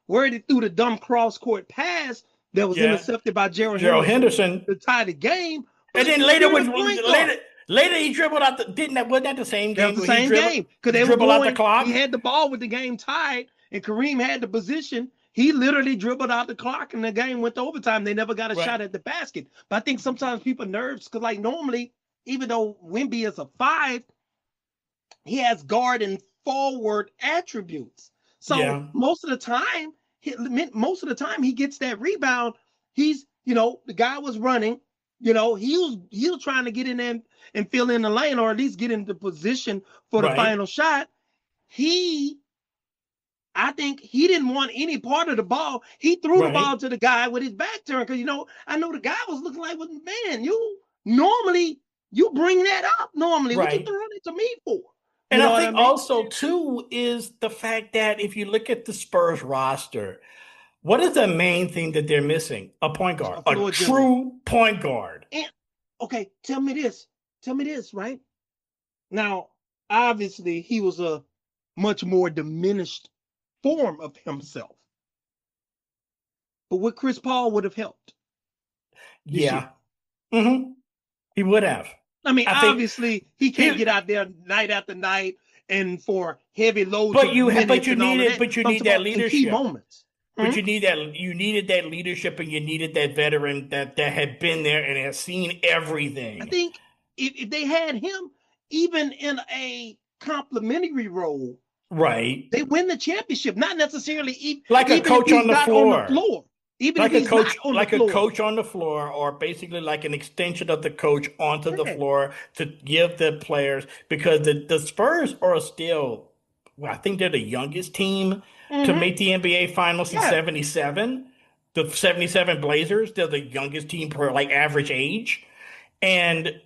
where it threw the dumb cross court pass that was intercepted by Gerald Henderson to tie the game. And then later he dribbled out wasn't that the same game? That was the same game because they dribbled out the clock. He had the ball with the game tied, and Kareem had the position. He literally dribbled out the clock, and the game went to overtime. They never got a shot at the basket. But I think sometimes people nerves because, like, normally, even though Wemby is a 5, he has guard and forward attributes. So most of the time he gets that rebound. He's, the guy was running. He was trying to get in there and fill in the lane, or at least get into position for the final shot. I think he didn't want any part of the ball. He threw the ball to the guy with his back turned because, I know the guy was looking like, well, man, you bring that up normally. What you throwing it to me for? And I think also, too, is the fact that if you look at the Spurs roster, what is the main thing that they're missing? A point guard, a true point guard. And, okay, tell me this, right? Now, obviously, he was a much more diminished form of himself. But what Chris Paul would have helped. Yeah. Mm-hmm. He would have. I mean, obviously, he can't get out there night after night and for heavy loads. But you need that leadership. Key moments. But you needed that leadership, and you needed that veteran that had been there and has seen everything. I think if they had him, even in a complimentary role, they win the championship. Not necessarily like a coach on the floor. Even like a coach on the floor, or basically like an extension of the coach onto the floor to give the players, because the Spurs are still, I think they're the youngest team to make the NBA Finals in 77. The 77 Blazers, they're the youngest team per average age. And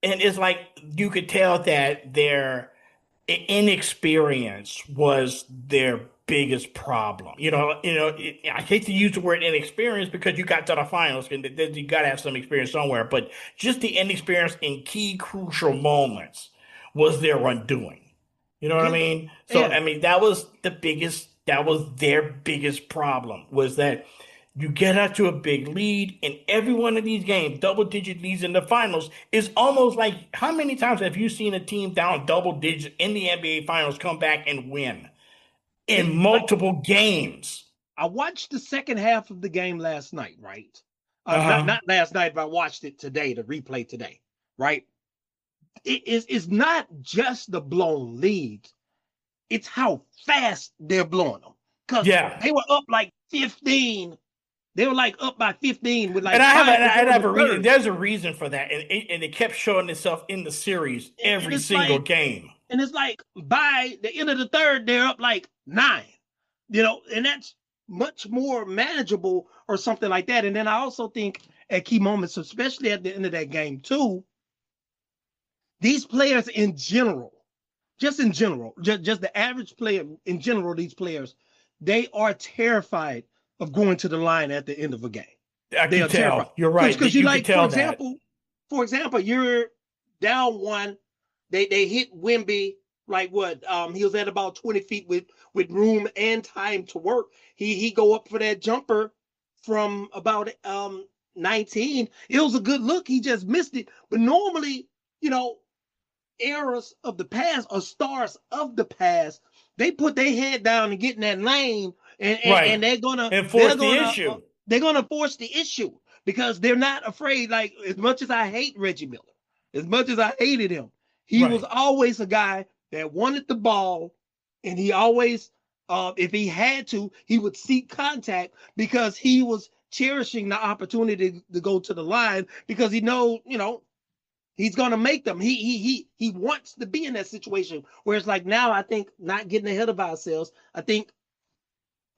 it's like you could tell that their inexperience was their biggest problem. I hate to use the word inexperience because you got to the finals and you got to have some experience somewhere, but just the inexperience in key crucial moments was their undoing. You know what I mean? So, I mean, that was their biggest problem, was that you get out to a big lead, and every one of these games, double-digit leads in the finals, is almost like, how many times have you seen a team down double digits in the NBA Finals come back and win in multiple games? I watched the second half of the game last night, right? Not last night, but I watched it today, the replay today, right? It's not just the blown leads. It's how fast they're blowing them. Because they were up like 15. They were up by 15 with and I have a reason. There's a reason for that, and it kept showing itself in the series every single game. And it's like by the end of the third, they're up like 9. And that's much more manageable or something like that. And then I also think at key moments, especially at the end of that game too, these players in general, just the average player in general, these players, they are terrified of going to the line at the end of a game. They are terrified. You're right. Because for example, you're down 1. They hit Wemby like what? He was at about 20 feet with room and time to work. He go up for that jumper from about 19. It was a good look. He just missed it. But normally, eras of the past or stars of the past, they put their head down and get in that lane, and they're gonna enforce the issue. They're gonna force the issue because they're not afraid. Like, as much as I hate Reggie Miller, as much as I hated him, he was always a guy that wanted the ball, and he always, if he had to, he would seek contact because he was cherishing the opportunity to go to the line because he he's gonna make them. He wants to be in that situation. Whereas like now, I think, not getting ahead of ourselves, I think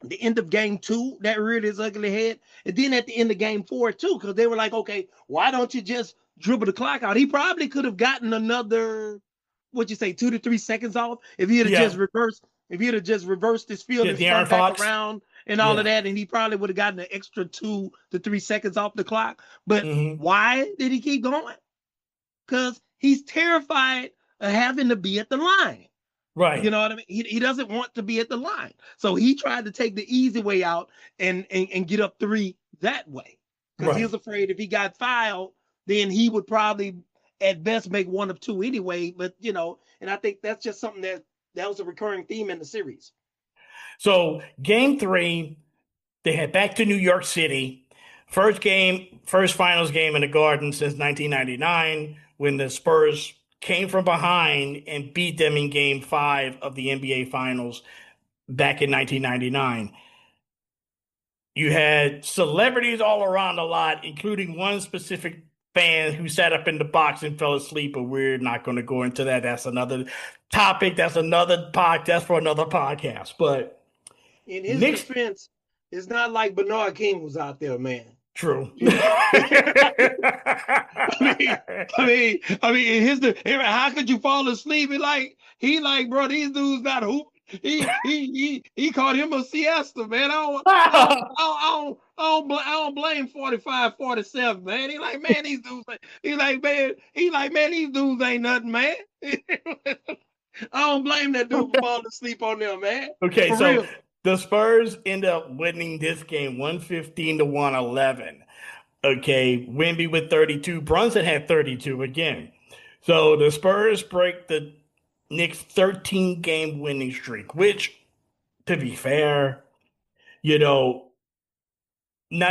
the end of game 2 that reared his ugly head, and then at the end of game 4 too, because they were like, okay, why don't you just dribble the clock out? He probably could have gotten another what you say, 2 to 3 seconds off. If he had just reversed his field and spun back around and all of that, and he probably would have gotten an extra 2 to 3 seconds off the clock. But why did he keep going? Because he's terrified of having to be at the line. Right. You know what I mean? He doesn't want to be at the line. So he tried to take the easy way out and get up 3 that way. Because he was afraid if he got fouled, then he would probably at best make 1 of 2 anyway. But, and I think that's just something that was a recurring theme in the series. So game 3, they head back to New York City. First finals game in the Garden since 1999, when the Spurs came from behind and beat them in game 5 of the NBA Finals back in 1999. You had celebrities all around the lot, including one specific fan who sat up in the box and fell asleep, but we're not going to go into that. That's another topic. That's for another podcast. But in his defense, it's not like Bernard King was out there, man. True. I mean, how could you fall asleep? He like, bro, these dudes not hooping. He caught him a siesta, man. I don't blame 45-47, man. He like, man, these dudes. These dudes ain't nothing, man. I don't blame that dude for falling asleep on them, man. Okay, for so real. The Spurs end up winning this game 115-111. Okay, Wemby with 32. Brunson had 32 again. So the Spurs break the Knicks' 13-game winning streak, which, to be fair, not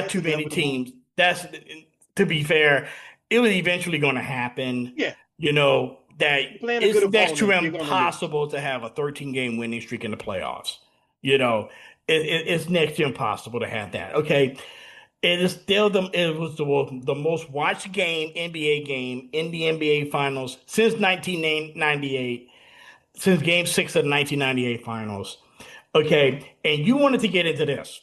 too many teams. To be fair, it was eventually going to happen. Yeah. That it's next to impossible to have a 13-game winning streak in the playoffs. It's next to impossible to have that. Okay. It is still it was the most watched NBA game in the NBA Finals since 1998, since Game 6 of the 1998 Finals. Okay, and you wanted to get into this,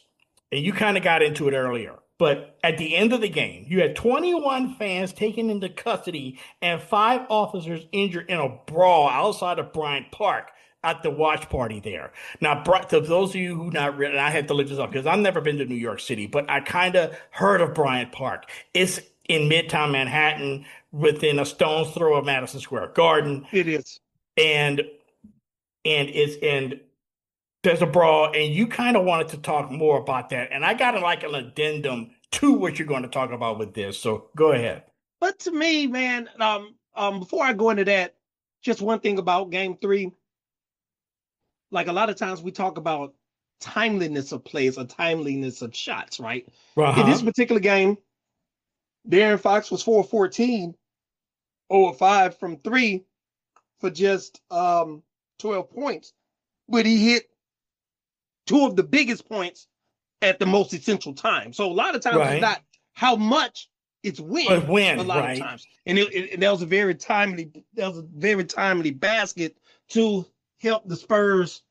and you kind of got into it earlier. But at the end of the game, you had 21 fans taken into custody and 5 officers injured in a brawl outside of Bryant Park at the watch party there. Now, to those of you who not read, and I had to look this up because I've never been to New York City, but I kind of heard of Bryant Park. It's in Midtown Manhattan, within a stone's throw of Madison Square Garden. It is, and there's a brawl, and you kind of wanted to talk more about that, and I got an addendum to what you're going to talk about with this. So go ahead. But to me, man, before I go into that, just one thing about Game 3. Like a lot of times we talk about timeliness of plays or timeliness of shots, right? In this particular game, De'Aaron Fox was 4-14, 0-5 from 3 for just 12 points. But he hit 2 of the biggest points at the most essential time. So a lot of times it's not how much, it's when. A lot of times. And that was a very timely basket to help the Spurs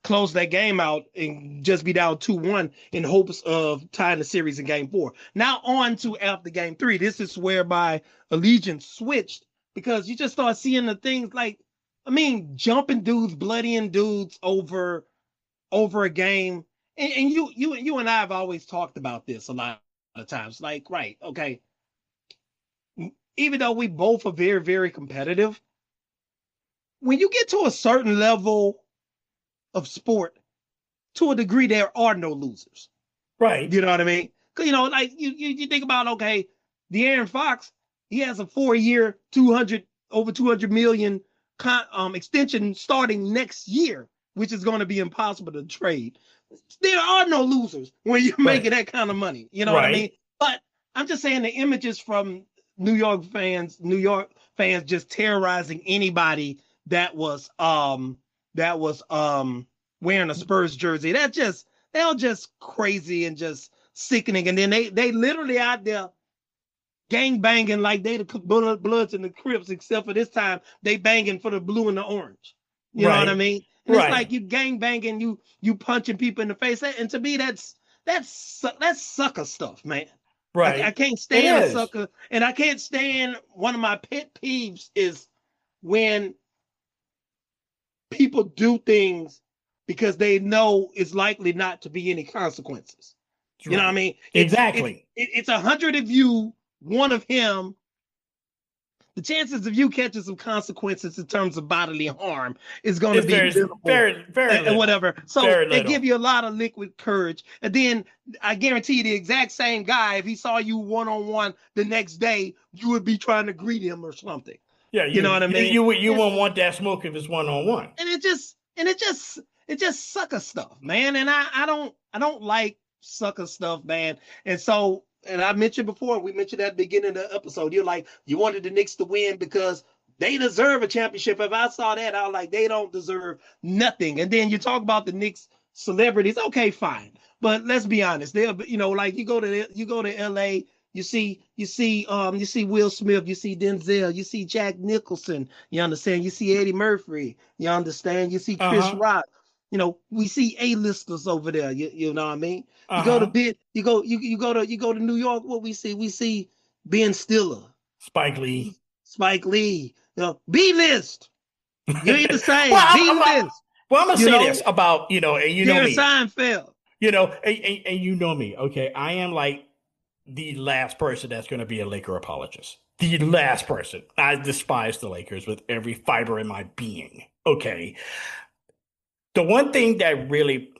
close that game out and just be down 2-1 in hopes of tying the series in Game 4. Now on to after Game 3. This is whereby allegiance switched, because you just start seeing the things like, jumping dudes, bloodying dudes over a game. And you and I have always talked about this a lot of times. Like, right, okay. Even though we both are very, very competitive, when you get to a certain level of sport, to a degree, there are no losers. Right. You know what I mean? Because, like you think about, okay, De'Aaron Fox, he has a 4-year, over 200 million extension starting next year, which is going to be impossible to trade. There are no losers when you're making that kind of money. You know what I mean? But I'm just saying the images from New York fans just terrorizing anybody that was wearing a Spurs jersey. They're just crazy and just sickening. And then they literally out there gang banging like they the Bloods and the Crips, except for this time they banging for the blue and the orange. You know what I mean? And it's like you gang banging, you punching people in the face. And to me, that's sucker stuff, man. Right. I can't stand a sucker, and I can't stand, one of my pet peeves is when people do things because they know it's likely not to be any consequences. That's You know right. what I mean? Exactly. It's 100 of you, one of him. The chances of you catching some consequences in terms of bodily harm is going to It's be very, minimal very, very and little. whatever. So Very they little. give you a lot of liquid courage. And then I guarantee you the exact same guy, if he saw you one-on-one the next day, you would be trying to greet him or something. Yeah, you know what I mean? You won't want that smoke if it's one-on-one. And it just sucker stuff, man. And I don't like sucker stuff, man. And so, and I mentioned before, we mentioned at the beginning of the episode, you're like, you wanted the Knicks to win because they deserve a championship. If I saw that, I was like, they don't deserve nothing. And then you talk about the Knicks celebrities. Okay, fine. But let's be honest. They're, like you go to LA, you see Will Smith, you see Denzel, you see Jack Nicholson, you understand? You see Eddie Murphy, you understand? You see Chris Rock. We see A-listers over there. You know what I mean? You go to New York. What we see? We see Ben Stiller, Spike Lee. B-list. You ain't the same. B-list. Well, I'm gonna say this about and you know me, Seinfeld. And you know me. Okay, I am like the last person that's going to be a Laker apologist. The last person. I despise the Lakers with every fiber in my being. Okay. The one thing that really,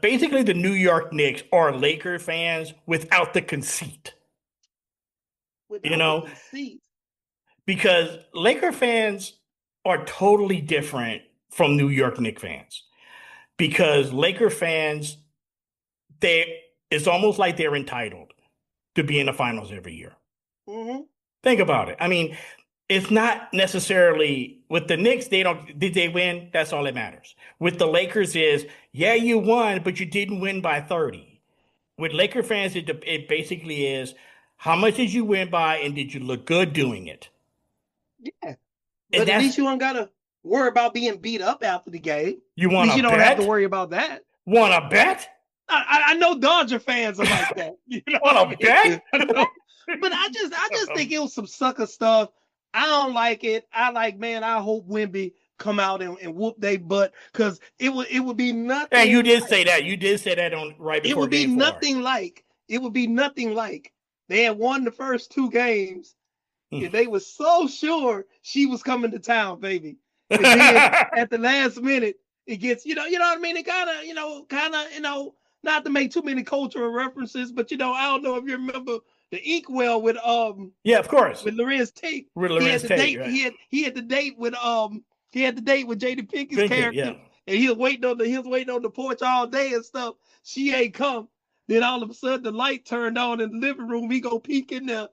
basically the New York Knicks are Laker fans without the conceit. The conceit. Because Laker fans are totally different from New York Knicks fans. Because Laker fans, it's almost like they're entitled to be in the finals every year. Mm-hmm. Think about it. I mean, it's not necessarily with the Knicks. Did they win? That's all that matters. With the Lakers yeah, you won, but you didn't win by 30. With Laker fans, it basically is, how much did you win by, and did you look good doing it? Yeah, but at least you don't gotta worry about being beat up after the game. You want to bet? You don't have to worry about that. Want to bet? I know Dodger fans are like that. Want to bet? But I just think it was some sucker stuff. I don't like it. I hope Wemby come out and whoop they butt, because it would be nothing. Hey, you did say that. You did say that on right before. It would be nothing like. It would be nothing like they had won the first 2 games, and they were so sure she was coming to town, baby. And then at the last minute, it gets, you know what I mean? It kind of, not to make too many cultural references, but I don't know if you remember the Inkwell with yeah, of course, with Lorenz Tate. He had the date with Jada Pinkett's character, yeah. and he was waiting on the porch all day and stuff. She ain't come. Then all of a sudden the light turned on in the living room. He go peek in there.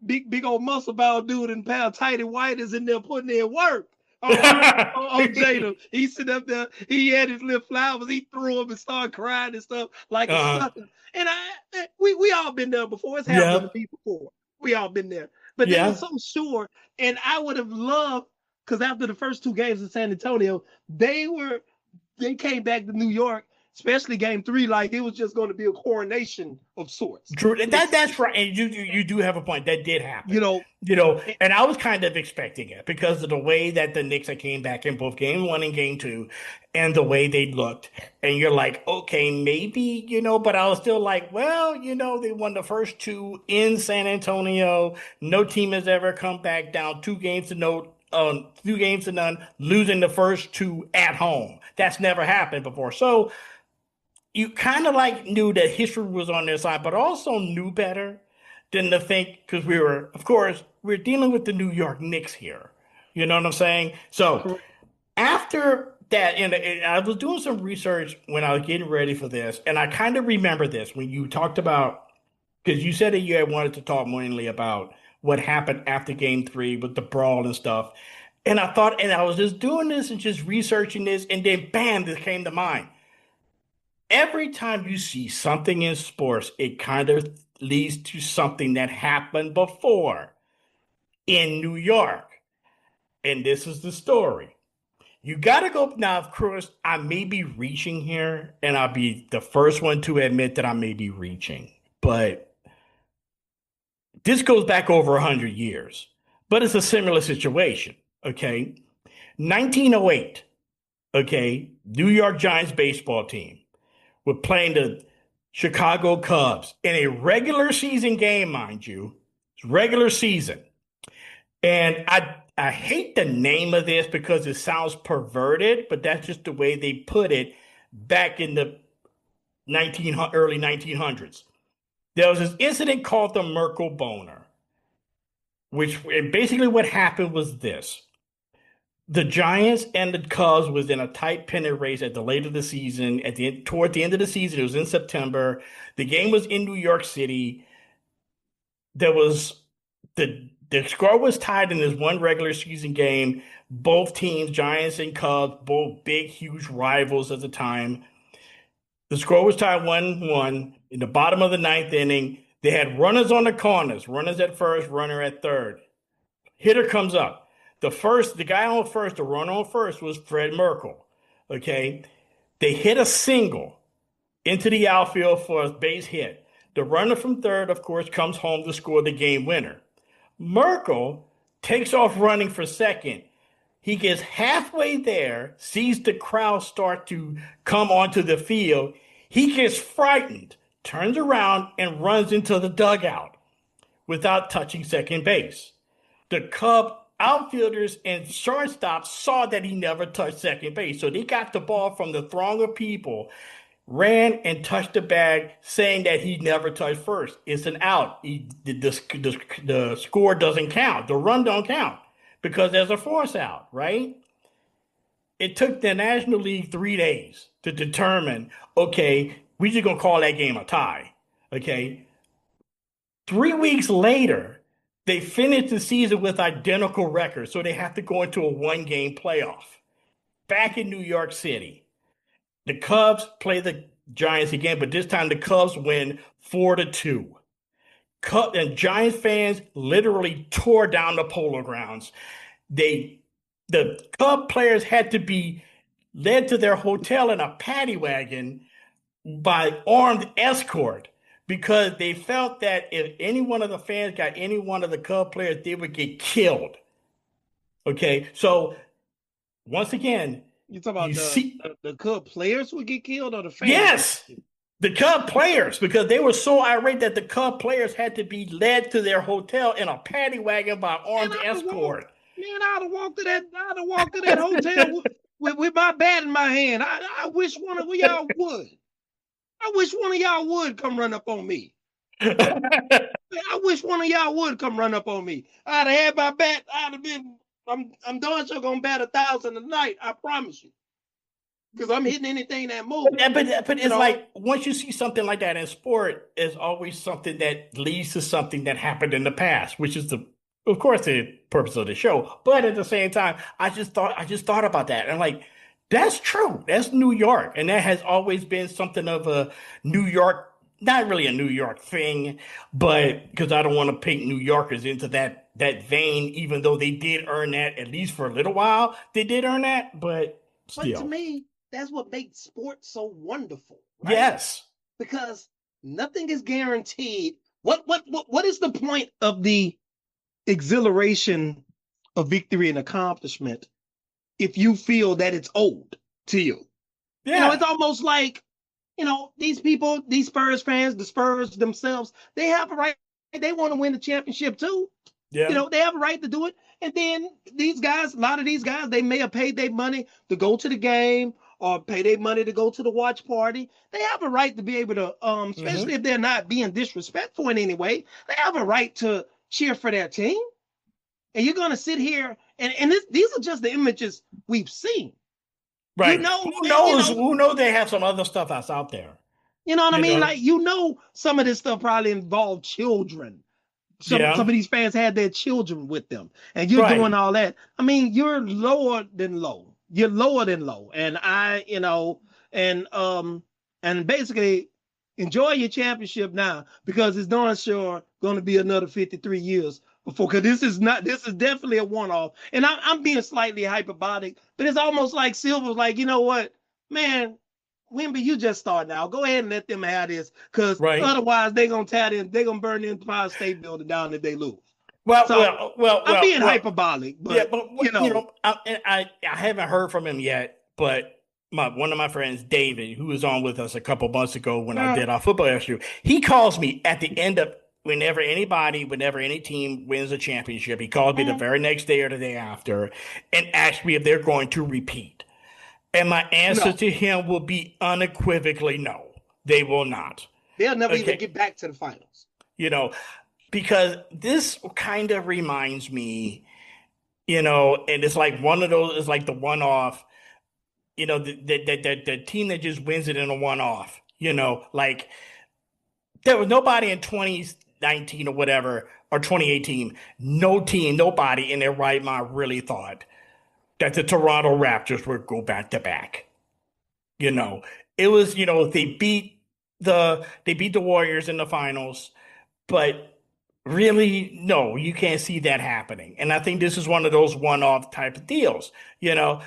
Big old muscle bound dude in pal tighty white is in there putting in work. On Jada. He sit up there, he had his little flowers, he threw them and started crying and stuff like a sucker. And we all been there before. It's happened to me before. We all been there. But they were so sure. And I would have loved, because after the first 2 games in San Antonio, they came back to New York, especially game 3, like it was just going to be a coronation of sorts. True. That's right. And you do have a point. That did happen. And I was kind of expecting it because of the way that the Knicks came back in both game 1 and game 2 and the way they looked. And you're like, okay, maybe, but I was still like, well, they won the first 2 in San Antonio. No team has ever come back down 2 games to none, losing the first 2 at home. That's never happened before. So you kind of knew that history was on their side, but also knew better than to think, because we're dealing with the New York Knicks here. You know what I'm saying? So after that, and I was doing some research when I was getting ready for this, and I kind of remember this when you talked about, because you said that you had wanted to talk mainly about what happened after game 3 with the brawl and stuff. And I thought, and I was just doing this and just researching this, and then bam, this came to mind. Every time you see something in sports, it kind of leads to something that happened before in New York. And this is the story. You got to go. Now, of course, I may be reaching here, and I'll be the first one to admit that I may be reaching. But this goes back over 100 years. But it's a similar situation, okay? 1908, okay, New York Giants baseball team were playing the Chicago Cubs in a regular season game, mind you. It's regular season. And I hate the name of this because it sounds perverted, but that's just the way they put it back in the early 1900s. There was this incident called the Merkel Boner, which basically what happened was this. The Giants and the Cubs was in a tight pennant race at the late of the season. Toward the end of the season, it was in September. The game was in New York City. There was the score was tied in this one regular season game. Both teams, Giants and Cubs, both big, huge rivals at the time. The score was tied 1-1 in the bottom of the ninth inning. They had runners on the corners, runners at first, runner at third. Hitter comes up. The guy on first, the runner on first was Fred Merkel. Okay. They hit a single into the outfield for a base hit. The runner from third, of course, comes home to score the game winner. Merkel takes off running for second. He gets halfway there, sees the crowd start to come onto the field. He gets frightened, turns around, and runs into the dugout without touching second base. The Cub outfielders and shortstops saw that he never touched second base. So they got the ball from the throng of people, ran and touched the bag, saying that he never touched first. It's an out. The score doesn't count. The run don't count because there's a force out, right? It took the National League 3 days to determine, okay, we're just going to call that game a tie, okay? 3 weeks later, they finished the season with identical records, so they have to go into a one-game playoff. Back in New York City, the Cubs play the Giants again, but this time the Cubs win 4-2. And Giants fans literally tore down the Polo Grounds. The Cub players had to be led to their hotel in a paddy wagon by armed escort, because they felt that if any one of the fans got any one of the Cub players, they would get killed. Okay, so once again, You talking about the Cub players would get killed or the fans? Yes, the Cub players, because they were so irate that the Cub players had to be led to their hotel in a paddy wagon by armed escort. I'd have walked to that hotel with my bat in my hand. I wish one of y'all would. I wish one of y'all would come run up on me. I wish one of y'all would come run up on me. I'd have had my bat. I'd have been. I'm darn sure gonna bat 1,000 a night. I promise you. Because I'm hitting anything that moves. But it's like once you see something like that in sport, it's always something that leads to something that happened in the past, which is of course, the purpose of the show. But at the same time, I just thought about that. And I'm like, that's true. That's New York. And that has always been something of a New York, not really a New York thing, but because I don't want to paint New Yorkers into that vein, even though they did earn that, at least for a little while, they did earn that, but still. But to me, that's what makes sports so wonderful. Right? Yes. Because nothing is guaranteed. What is the point of the exhilaration of victory and accomplishment if you feel that it's owed to you? Yeah. It's almost like, these people, these Spurs fans, the Spurs themselves, they have a right. They want to win the championship too. Yeah. They have a right to do it. And then these guys, a lot of these guys, they may have paid their money to go to the game or pay their money to go to the watch party. They have a right to be able to, especially if they're not being disrespectful in any way, they have a right to cheer for their team. And you're going to sit here and these are just the images we've seen. Right. Who knows they have some other stuff that's out there. You know what I mean? Like, some of this stuff probably involved children. Some of these fans had their children with them, and you're doing all that. I mean, you're lower than low. You're lower than low. And and basically enjoy your championship now, because it's darn sure going to be another 53 years before, because this is definitely a one-off. And I'm being slightly hyperbolic, but it's almost like Silver's like, you know what, man, Wemby, you just start now. Go ahead and let them have this, because otherwise they're gonna burn the Empire State Building down if they lose. I'm being hyperbolic, but, yeah, but I haven't heard from him yet, but one of my friends, David, who was on with us a couple months ago when I did our football issue, he calls me at the end of whenever any team wins a championship, he calls me the very next day or the day after and asks me if they're going to repeat. And my answer to him will be unequivocally no, they will not. They'll never even get back to the finals. Because this kind of reminds me, and it's like one of those, it's like the one-off, the team that just wins it in a one-off, like there was nobody in 2019 or whatever, or 2018, nobody in their right mind really thought that the Toronto Raptors would go back to back. It was, they beat the Warriors in the finals, but really, no, you can't see that happening. And I think this is one of those one-off type of deals. The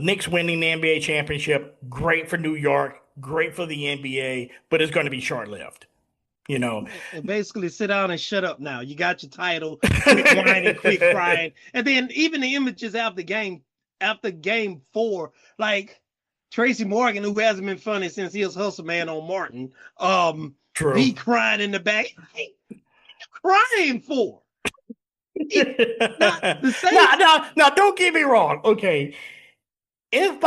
Knicks winning the NBA championship, great for New York, great for the NBA, but it's going to be short-lived. And basically sit down and shut up now. You got your title, quit whining, quit crying. And then even the images after game 4, like Tracy Morgan, who hasn't been funny since he was Hustle Man on Martin, True. He crying in the back. Crying for? No, don't get me wrong. Okay. I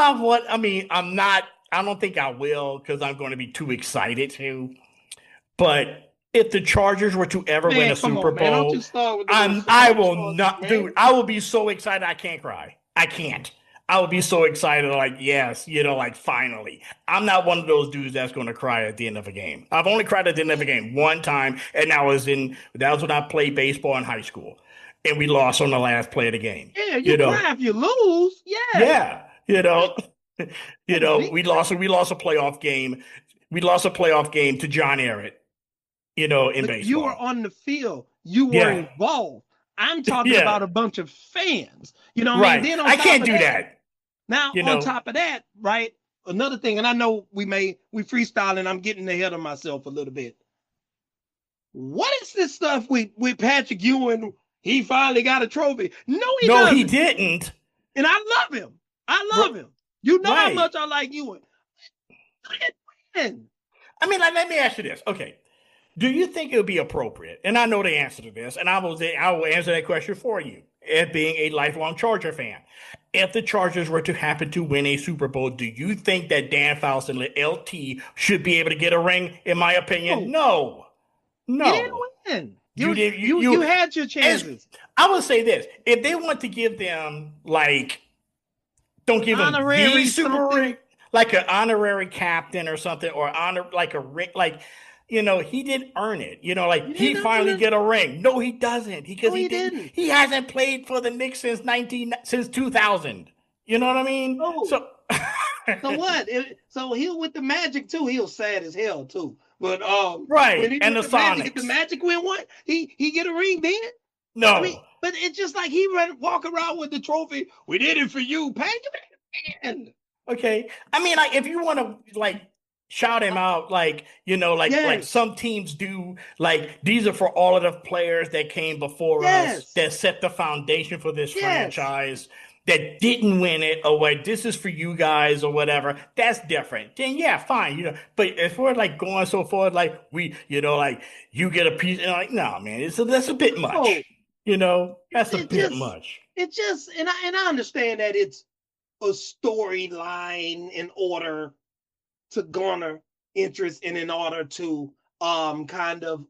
don't think I will because I'm going to be too excited to. But if the Chargers were to ever win a Super Bowl, I will not, man. Dude, I will be so excited I can't cry. I can't. I would be so excited, like, yes, like finally. I'm not one of those dudes that's going to cry at the end of a game. I've only cried at the end of a game one time, and that was when I played baseball in high school, and we lost on the last play of the game. Yeah, you cry if you lose. Yeah. Yeah, we lost a playoff game. We lost a playoff game to John Ehret, in baseball. You were on the field. You were involved. I'm talking about a bunch of fans. Right. I mean? Then I can't do that. Now, on top of that, right, another thing, and I know we freestyle, and I'm getting ahead of myself a little bit. What is this stuff with Patrick Ewing? He finally got a trophy. No, he didn't. And I love him. Him. You know how much I like Ewing. I mean, let me ask you this. Okay. Do you think it would be appropriate? And I know the answer to this, and I will answer that question for you, as being a lifelong Charger fan. If the Chargers were to happen to win a Super Bowl, do you think that Dan Fouts, LT, should be able to get a ring? In my opinion, no. You didn't win. You had your chances. I would say this: if they want to give them don't give them the Super ring, like an honorary captain or something, or like a ring, he didn't earn it. He finally get a ring. No, he doesn't. He didn't. He hasn't played for the Knicks since 2000. You know what I mean? Oh. So what? So he'll with the Magic too. He'll sad as hell too. But right. And the Sonics. If the Magic win one, he get a ring then? No. I mean, but it's just like he walk around with the trophy. We did it for you, Patrick. Okay. I mean, if you want to shout him out, like some teams do, these are for all of the players that came before us, that set the foundation for this franchise, that didn't win it, or this is for you guys or whatever. That's different. Then fine, But if we're going so forward, we, you get a piece, and no, man, that's a bit much. That's a bit much. It just, and I understand that it's a storyline in order to garner interest and in order to kind of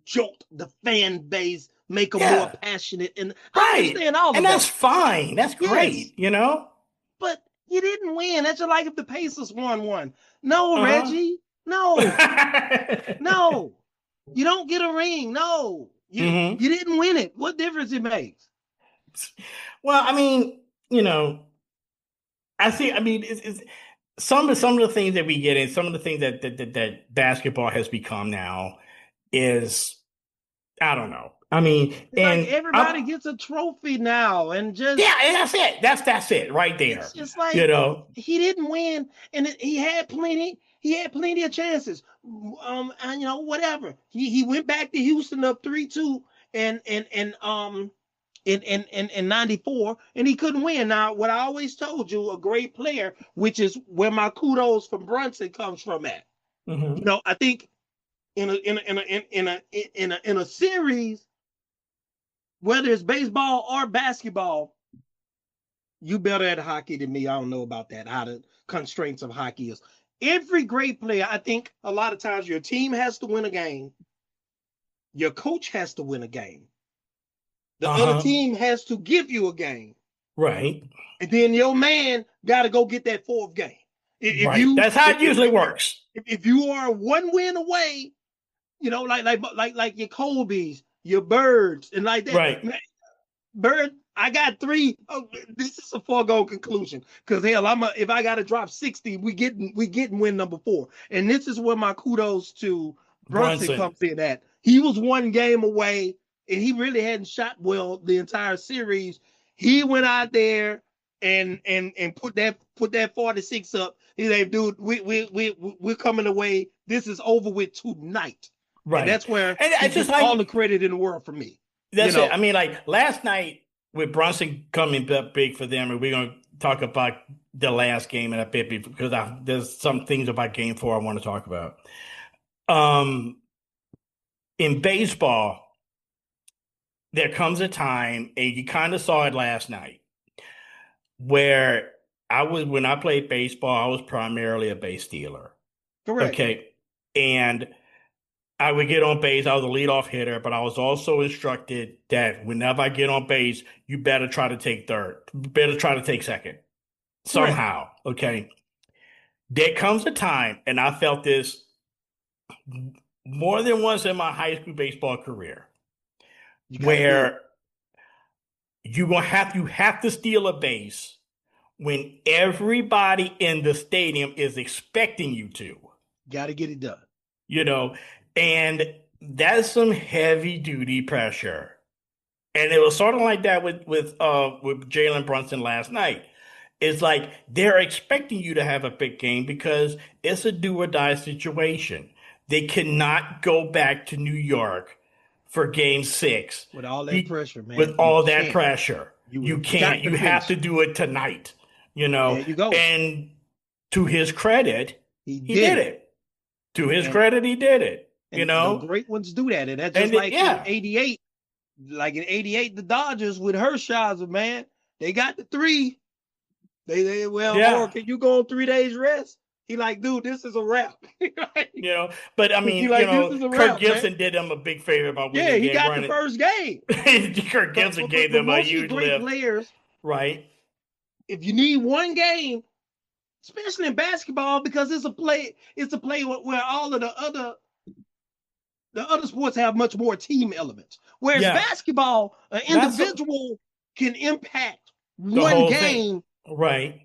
jolt the fan base, make them more passionate, and I understand all of that. And that's fine. That's great, But you didn't win. That's just like if the Pacers won one. No, Reggie. No. No. You don't get a ring. No. You didn't win it. What difference it makes? Well, I mean, it's some of the things that we get in, some of the things that basketball has become now is, I don't know. I mean, everybody gets a trophy now, and just and that's it. That's it right there. It's just like he didn't win, and he had plenty. He had plenty of chances. And whatever. He went back to Houston up 3-2 and in 94, and he couldn't win. Now, what I always told you, a great player, which is where my kudos from Brunson comes from at. Mm-hmm. I think in a series, whether it's baseball or basketball, you better at hockey than me. I don't know about that, how the constraints of hockey is. Every great player, I think a lot of times your team has to win a game. Your coach has to win a game. The other team has to give you a game. Right. And then your man got to go get that fourth game. That's how it usually works. If you are one win away, like your Kobe's, your Birds, and like that. Right. Man, Bird, I got 3. Oh, this is a foregone conclusion. Because hell, if I got to drop 60, we getting win number 4. And this is where my kudos to Brunson comes in at. He was one game away, and he really hadn't shot well the entire series. He went out there and put that 46 up. He's like, dude, we're coming away. This is over with tonight. Right. And that's where I just all the credit in the world for me. That's it. I mean, like last night with Brunson coming up big for them, and we're going to talk about the last game in a bit because there's some things about Game 4 I want to talk about. In baseball, there comes a time, and you kind of saw it last night, where when I played baseball, I was primarily a base stealer. Correct. Okay. And I would get on base. I was a leadoff hitter, but I was also instructed that whenever I get on base, you better try to take third. You better try to take second. Somehow. Correct. Okay. There comes a time, and I felt this more than once in my high school baseball career, where you have to steal a base when everybody in the stadium is expecting you to. Got to get it done. And that's some heavy duty pressure. And it was sort of like that with Jalen Brunson last night. It's like they're expecting you to have a big game because it's a do or die situation. They cannot go back to New York for Game 6 with all that pressure, man. With all that pressure, you can't. You have to do it tonight. There you go. And to his credit, he did it. To his credit, he did it. The great ones do that, and that's just in '88. Like in '88, the Dodgers with Hershiser, man, they got the 3. Or can you go on 3 days rest? He like, dude, this is a wrap. But I mean, Kirk Gibson did them a big favor about winning the game. Yeah, he got the first game. Kirk Gibson gave them a huge lift. Players, right? If you need one game, especially in basketball, because it's a play where all of the other sports have much more team elements. Whereas basketball, an individual can impact one game. Thing. Right.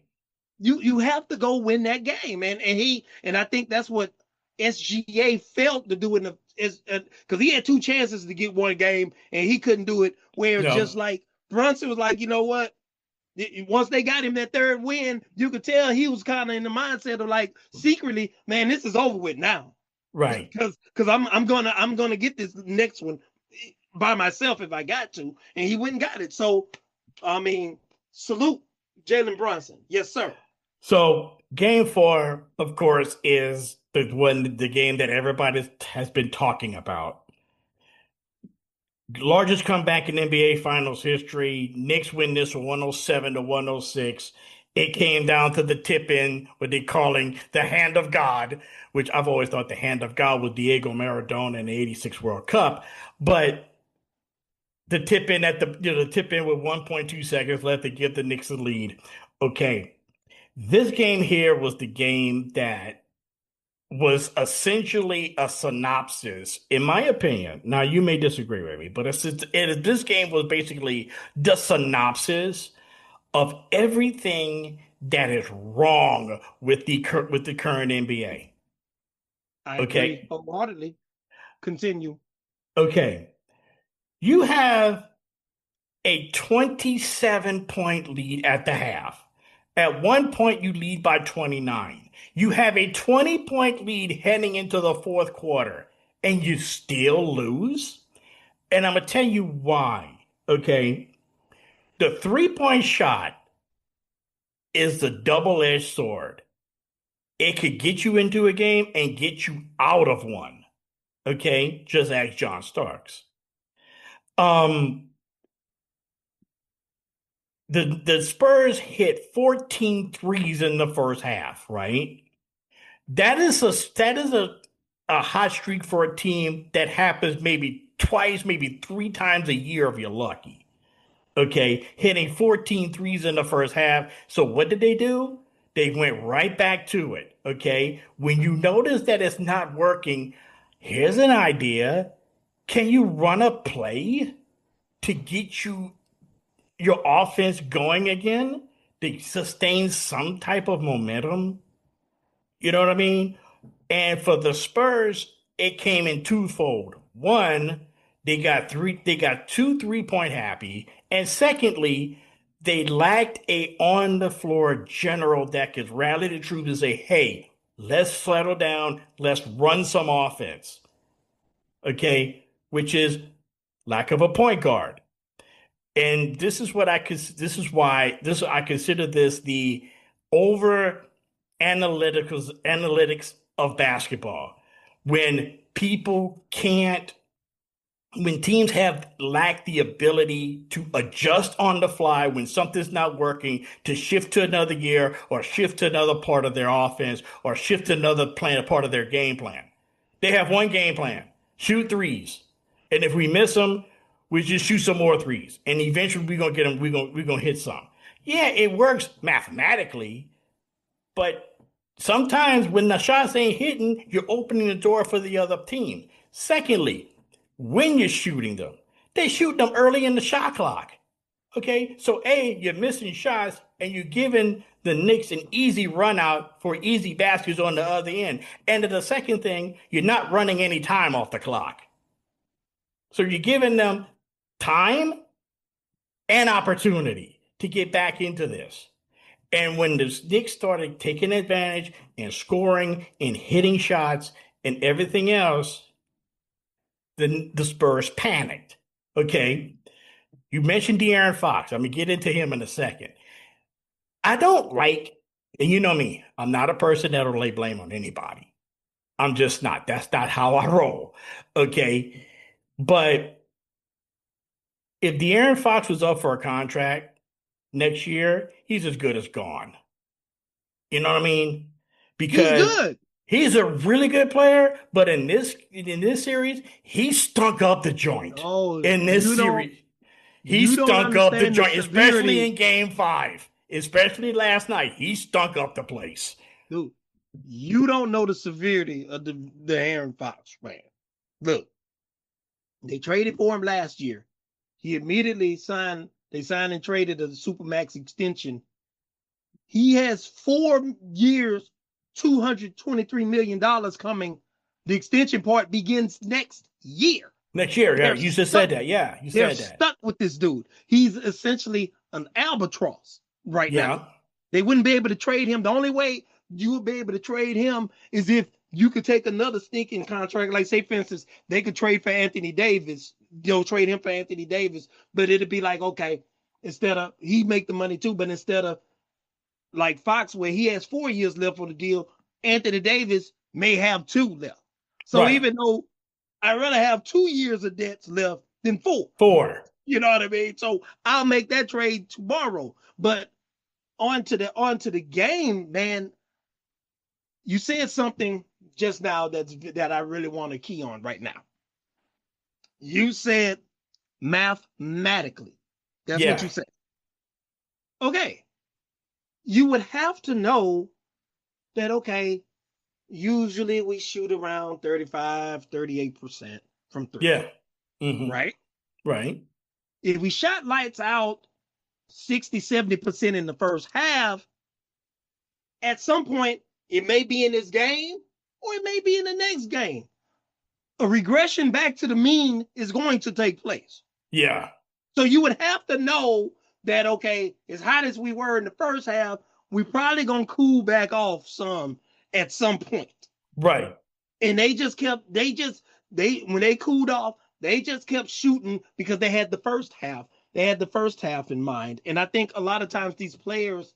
You have to go win that game, and I think that's what SGA failed to do because he had 2 chances to get one game and he couldn't do it. Where just like Brunson was like, you know what? Once they got him that 3rd win, you could tell he was kind of in the mindset of like secretly, man, this is over with now. Right. Because I'm gonna get this next one by myself if I got to, and he went and got it. So, I mean, salute Jalen Brunson. Yes, sir. So Game 4, of course, is the game that everybody has been talking about. Largest comeback in NBA Finals history. Knicks win this 107-106. It came down to the tip-in, what they're calling the hand of God, which I've always thought the hand of God was Diego Maradona in the '86 World Cup. But the tip-in tip-in with 1.2 seconds left to give the Knicks the lead. Okay. This game here was the game that was essentially a synopsis, in my opinion. Now, you may disagree with me, but this game was basically the synopsis of everything that is wrong with the current NBA. I agree wholeheartedly. Continue. Okay. You have a 27-point lead at the half. At one point, you lead by 29. You have a 20-point lead heading into the fourth quarter, and you still lose? And I'm going to tell you why, okay? The three-point shot is the double-edged sword. It could get you into a game and get you out of one, okay? Just ask John Starks. The Spurs hit 14 threes in the first half, right? That is a hot streak for a team that happens maybe twice, maybe three times a year if you're lucky. Okay, hitting 14 threes in the first half. So what did they do? They went right back to it. Okay, when you notice that it's not working, here's an idea. Can you run a play to get your offense going again, to sustain some type of momentum? You know what I mean? And for the Spurs, it came in twofold. One, they got two 3-point happy, and secondly, they lacked a on the floor general that could rally the troops and say, "Hey, let's settle down, let's run some offense." Okay, which is lack of a point guard. And this is why I consider this the over analytics of basketball. When teams have lacked the ability to adjust on the fly when something's not working, to shift to another gear or shift to another part of their offense or shift to another part of their game plan. They have one game plan: shoot threes, and if we miss them, we just shoot some more threes, and eventually we're gonna get them. We're gonna hit some. Yeah, it works mathematically, but sometimes when the shots ain't hitting, you're opening the door for the other team. Secondly, when you're shooting them, they shoot them early in the shot clock. Okay, so you're missing shots, and you're giving the Knicks an easy run out for easy baskets on the other end. And the second thing, you're not running any time off the clock. So you're giving them time and opportunity to get back into this. And when the Knicks started taking advantage and scoring and hitting shots and everything else, then the Spurs panicked. Okay. You mentioned De'Aaron Fox. I'm going to get into him in a second. I don't like, and you know me, I'm not a person that'll lay blame on anybody. I'm just not. That's not how I roll. Okay. But if De'Aaron Fox was up for a contract next year, he's as good as gone. You know what I mean? Because he's good. He's a really good player, but in this series, he stunk up the joint. Oh, in this series, he stunk up the joint, especially in Game 5, especially last night. He stunk up the place. Dude, you don't know the severity of the Aaron Fox, man. Look, they traded for him last year. He immediately signed. They signed and traded a Supermax extension. He has 4 years. $223 million coming. The extension part begins next year. Next year, yeah. You just said that. Yeah, you said that. They're stuck with this dude. He's essentially an albatross right now. They wouldn't be able to trade him. The only way you would be able to trade him is if you could take another stinking contract. Like, say, for instance, they could trade for Anthony Davis. Trade him for Anthony Davis. But it'd be like, okay, instead of, he'd make the money too, but instead of like Fox, where he has 4 years left on the deal, Anthony Davis may have 2 left. So even though I'd rather have 2 years of debts left than 4. 4. You know what I mean? So I'll make that trade tomorrow. But on to the game, man. You said something just now that I really want to key on right now. You said mathematically. That's what you said. Okay. You would have to know that, okay, usually we shoot around 35, 38% from 3. Yeah. Mm-hmm. Right? Right. If we shot lights out 60, 70% in the first half, at some point, it may be in this game or it may be in the next game. A regression back to the mean is going to take place. Yeah. So you would have to know that, okay, as hot as we were in the first half, we probably going to cool back off some at some point. Right. And when they cooled off, they just kept shooting because they had the first half. They had the first half in mind. And I think a lot of times these players,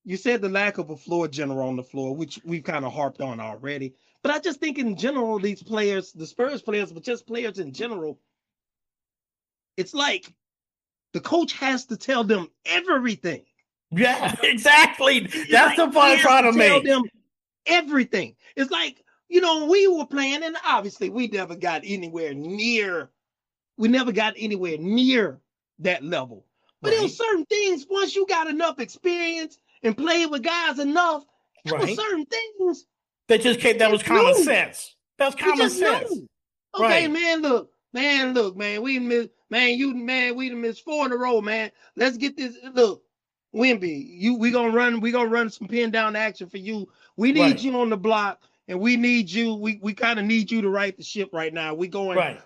you said the lack of a floor general on the floor, which we've kind of harped on already. But I just think in general, these players, the Spurs players, but just players in general, it's like the coach has to tell them everything. Yeah, exactly. That's the point I'm trying to make. Tell them everything. It's like, when we were playing, and obviously we never got anywhere near that level. But there were certain things, once you got enough experience and played with guys enough, there were certain things that was common sense. That was common sense. Okay, man, look, we done missed 4 in a row, man. Let's get this. Look, Wemby, we gonna run some pin down action for you. We need you on the block, and we need you. We kind of need you to right the ship right now. We're going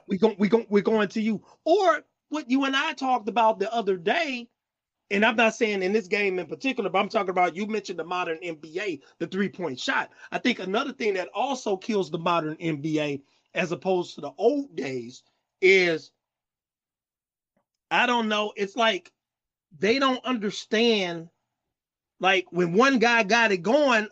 to you. Or what you and I talked about the other day, and I'm not saying in this game in particular, but I'm talking about, you mentioned the modern NBA, the 3-point shot. I think another thing that also kills the modern NBA as opposed to the old days is, I don't know, it's like they don't understand, like when one guy got it going,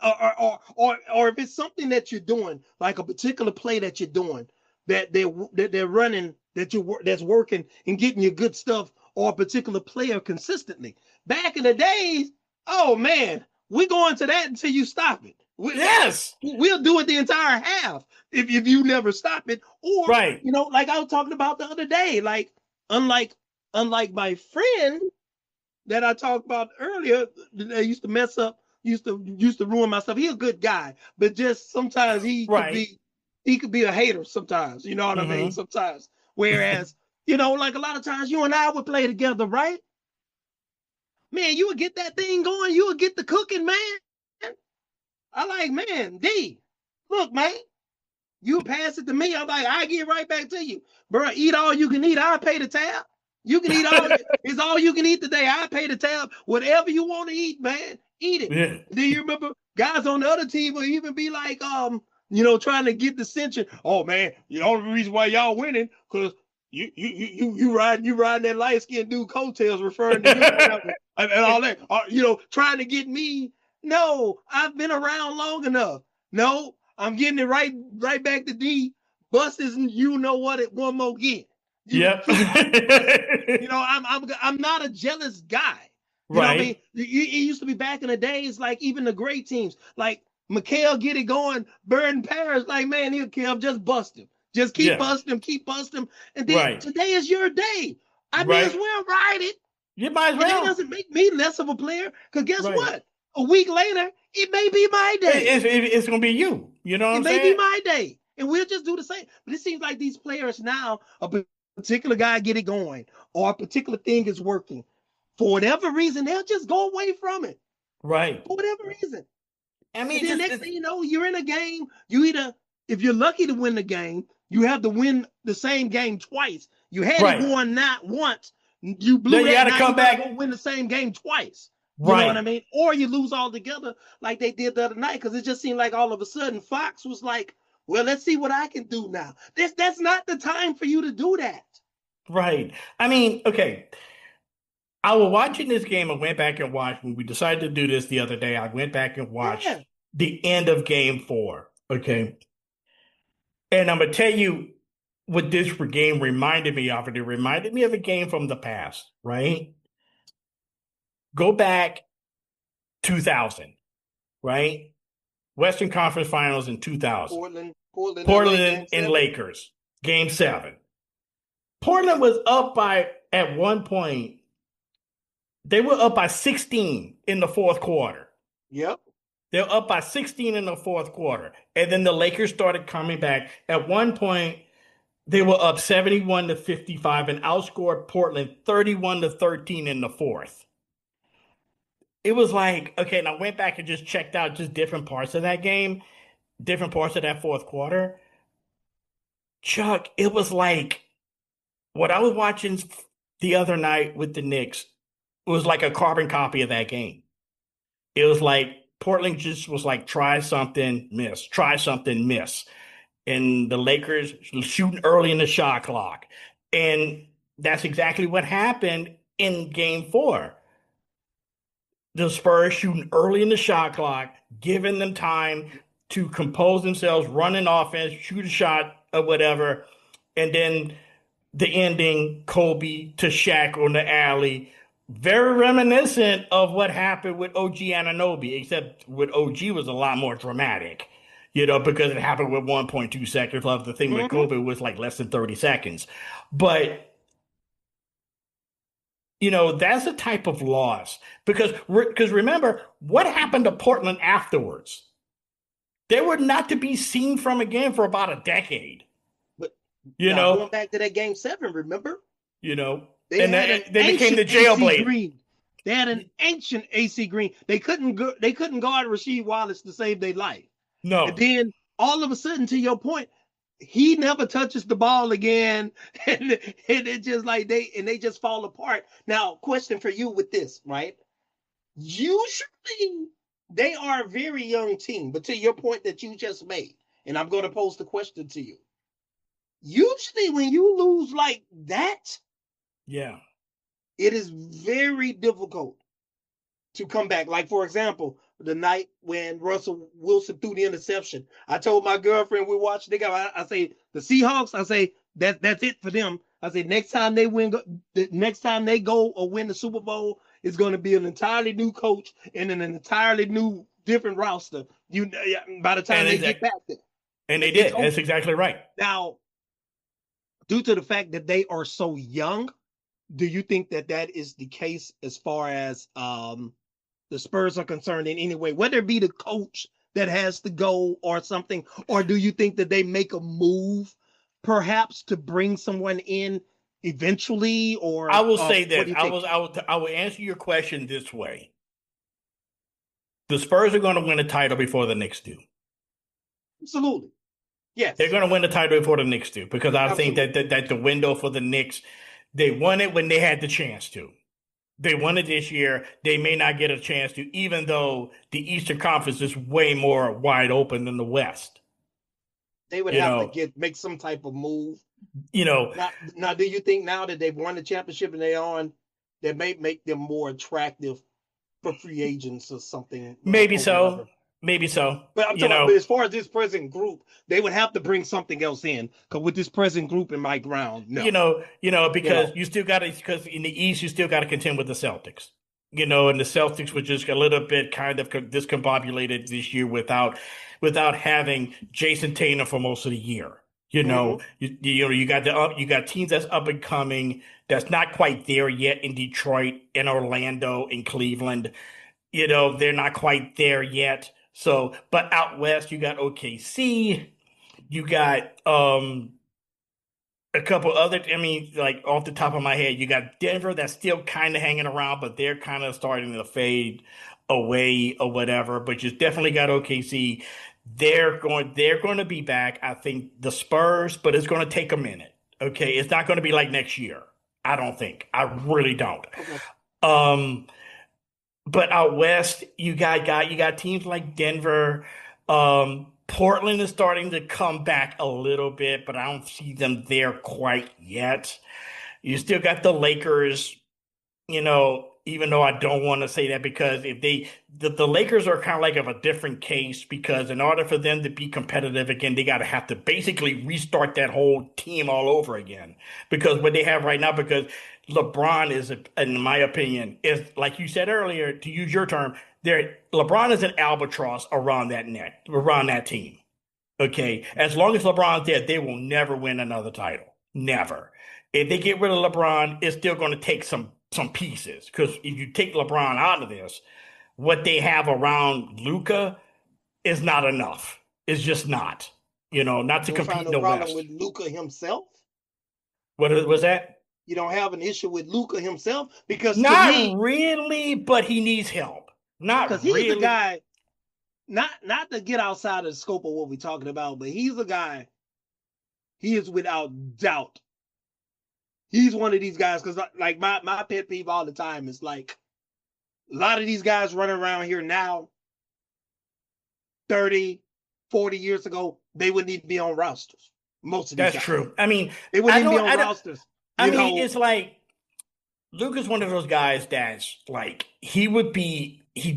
or if it's something that you're doing, like a particular play that you're doing, that they're running, that's working and getting you good stuff, or a particular player consistently. Back in the days, oh man, we're going to that until you stop it. We'll do it the entire half if you never stop it. Or like I was talking about the other day, like unlike my friend that I talked about earlier, that used to mess up, used to ruin my stuff. He's a good guy, but just sometimes he could be a hater sometimes. You know what I mean? Sometimes. Whereas, like a lot of times you and I would play together, right? Man, you would get that thing going. You would get the cooking, man. I like, man, D, look, man, you pass it to me. I'm like, I get right back to you. Bro, eat all you can eat. I'll pay the tab. You can eat it's all you can eat today. I pay the tab. Whatever you want to eat, man, eat it. Yeah. Do you remember guys on the other team will even be like, trying to get dissension. Oh man, the only reason why y'all winning because you riding that light skinned dude coattails, referring to you and all that. Trying to get me. No, I've been around long enough. No, I'm getting it right back to D. Buses, one more again. Yep. I'm not a jealous guy. You know what I mean? It used to be back in the days, like even the great teams, like Mikhail get it going, Burn Paris, like, man, he'll kill him, just bust him. Just keep busting him. And then today is your day. I may as well ride it. You might as well. And that doesn't make me less of a player, because guess what? A week later, it may be my day. It's going to be you. You know what I'm saying? It may be my day. And we'll just do the same. But it seems like these players now, a particular guy get it going, or a particular thing is working. For whatever reason, they'll just go away from it. Right. For whatever reason. I mean, the next thing you know, you're in a game. You either, if you're lucky to win the game, you have to win the same game twice. You had it going not once. You blew you got to come back and win the same game twice. You know what I mean? Or you lose altogether like they did the other night, because it just seemed like all of a sudden Fox was like, well, let's see what I can do now. That's not the time for you to do that. Right. I mean, okay. I was watching this game and went back and watched. When we decided to do this the other day, I went back and watched the end of game 4. Okay. And I'm going to tell you what this game reminded me of. It reminded me of a game from the past, right? Go back 2000, right? Western Conference Finals in 2000. Portland and Lakers, game 7. Portland was up at one point, they were up by 16 in the fourth quarter. Yep. They were up by 16 in the fourth quarter. And then the Lakers started coming back. At one point, they were up 71-55 and outscored Portland 31-13 in the fourth. It was like, okay, and I went back and just checked out just different parts of that game, different parts of that fourth quarter. Chuck, it was like what I was watching the other night with the Knicks was like a carbon copy of that game. It was like Portland just was like try something, miss, and the Lakers shooting early in the shot clock, and that's exactly what happened in Game 4. The Spurs shooting early in the shot clock, giving them time to compose themselves, run an offense, shoot a shot or whatever, and then the ending, Kobe to Shaq on the alley. Very reminiscent of what happened with OG Anunoby, except with OG was a lot more dramatic, because it happened with 1.2 seconds. Plus, the thing with Kobe was like less than 30 seconds. But that's a type of loss because remember what happened to Portland afterwards. They were not to be seen from again for about a decade. But now going back to that Game 7, remember? They Then they became the jailblade. They had an ancient AC Green. They couldn't guard Rasheed Wallace to save their life. No. And then all of a sudden, to your point, he never touches the ball again, and it just like they just fall apart. Now, question for you with this, right? Usually, they are a very young team, but to your point that you just made, and I'm going to pose the question to you. Usually, when you lose like that, it is very difficult to come back. Like, for example, the night when Russell Wilson threw the interception, I told my girlfriend we watched the game. I say the Seahawks. I say that's it for them. I say next time they go or win the Super Bowl, it's going to be an entirely new coach and an entirely new different roster. By the time they get back there, and they did. That's exactly right. Now, due to the fact that they are so young, do you think that is the case as far as the Spurs are concerned in any way, whether it be the coach that has to go or something, or do you think that they make a move perhaps to bring someone in eventually? Or I will say this. I will answer your question this way. The Spurs are going to win a title before the Knicks do. Absolutely. Yes. They're going to win the title before the Knicks do, because I think that the window for the Knicks, they won it when they had the chance to. They won it this year. They may not get a chance to, even though the Eastern Conference is way more wide open than the West. They would have to make some type of move. Now, do you think now that they've won the championship and they're on, that may make them more attractive for free agents or something? Maybe so. Maybe so. But I'm talking about, as far as this present group, they would have to bring something else in, because with this present group in Mike Brown, no. Because you still got to, because in the East, you still got to contend with the Celtics. And the Celtics were just a little bit kind of discombobulated this year without having Jason Tatum for most of the year. You got teams that's up and coming, that's not quite there yet in Detroit, in Orlando, in Cleveland. They're not quite there yet. So, but out west, you got OKC, you got a couple other, like off the top of my head, you got Denver that's still kind of hanging around, but they're kind of starting to fade away or whatever. But you definitely got OKC. They're going to be back. I think the Spurs, but it's going to take a minute. Okay, it's not going to be like next year. I don't think. I really don't. Okay. But out west, you got teams like Denver. Portland is starting to come back a little bit, but I don't see them there quite yet. You still got the Lakers, even though I don't want to say that, because if the Lakers are kind of like of a different case, because in order for them to be competitive again, they got to have to basically restart that whole team all over again, because what they have right now, because LeBron is, in my opinion, is, like you said earlier, to use your term, LeBron is an albatross around that team. Okay, as long as LeBron's there, they will never win another title. Never. If they get rid of LeBron, it's still going to take some pieces, because if you take LeBron out of this, what they have around Luka is not enough. It's just not. Not to compete in the West. Problem with Luka himself? What was that? You don't have an issue with Luka himself? Because not really, but he needs help. Not because he's really. The guy. Not to get outside of the scope of what we're talking about, but he's a guy. He is without doubt. He's one of these guys, because like my pet peeve all the time is like, A lot of these guys running around here now, 30, 40 years ago, they wouldn't even be on rosters. Most of these That's guys. true. I mean, they wouldn't even be on rosters. It's like Luke is one of those guys that's like he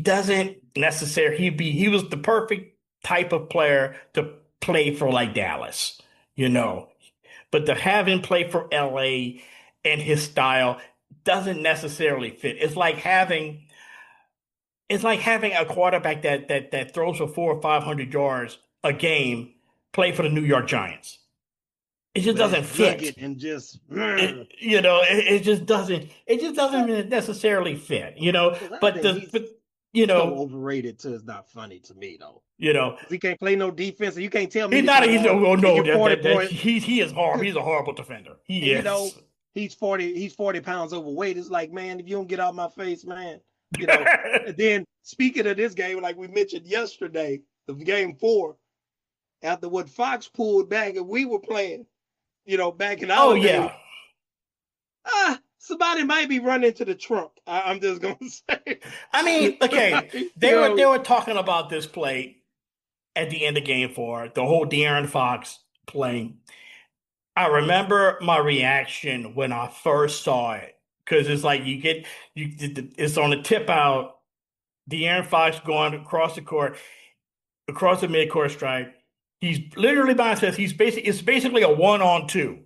doesn't necessarily he was the perfect type of player to play for like Dallas, but to have him play for LA and his style doesn't necessarily fit. It's like having a quarterback that throws for 400 or 500 yards a game play for the New York Giants. It just doesn't fit. And just it just doesn't necessarily fit. So overrated to it's not funny to me though. He can't play no defense, and you can't tell me he's not. He is horrible. He's a horrible defender. He is. He's 40 pounds overweight. It's like, man, if you don't get out my face, man. And then speaking of this game, like we mentioned yesterday, the game 4, after what Fox pulled back and we were playing, back in our day, somebody might be running to the trunk. I'm just gonna say. I mean, okay, they were talking about this play at the end of game 4, the whole De'Aaron Fox play. I remember my reaction when I first saw it, because it's like it's on the tip out, De'Aaron Fox going across the court, across the midcourt stripe. He's literally by himself. It's basically a 1-on-2.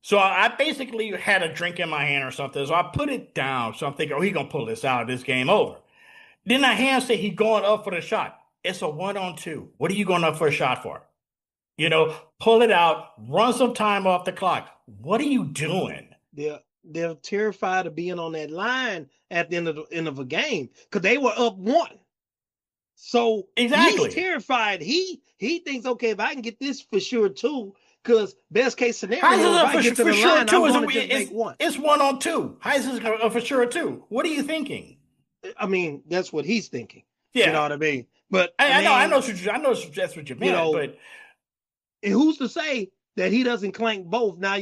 So I basically had a drink in my hand or something. So I put it down. So I'm thinking, he's going to pull this out. This game over. Then I hear him say he's going up for the shot. It's a 1-on-2. What are you going up for a shot for? Pull it out, run some time off the clock. What are you doing? They're terrified of being on that line at the end of a game because they were up 1. So exactly. He's terrified. He thinks, okay, if I can get this for sure too, because best case scenario, if I get to the line, I'm going to just make 1. It's 1-on-2. How is this for sure 2? What are you thinking? I mean, that's what he's thinking. Yeah. You know what I mean? But I know that's what you meant. But who's to say that he doesn't clank both? Now,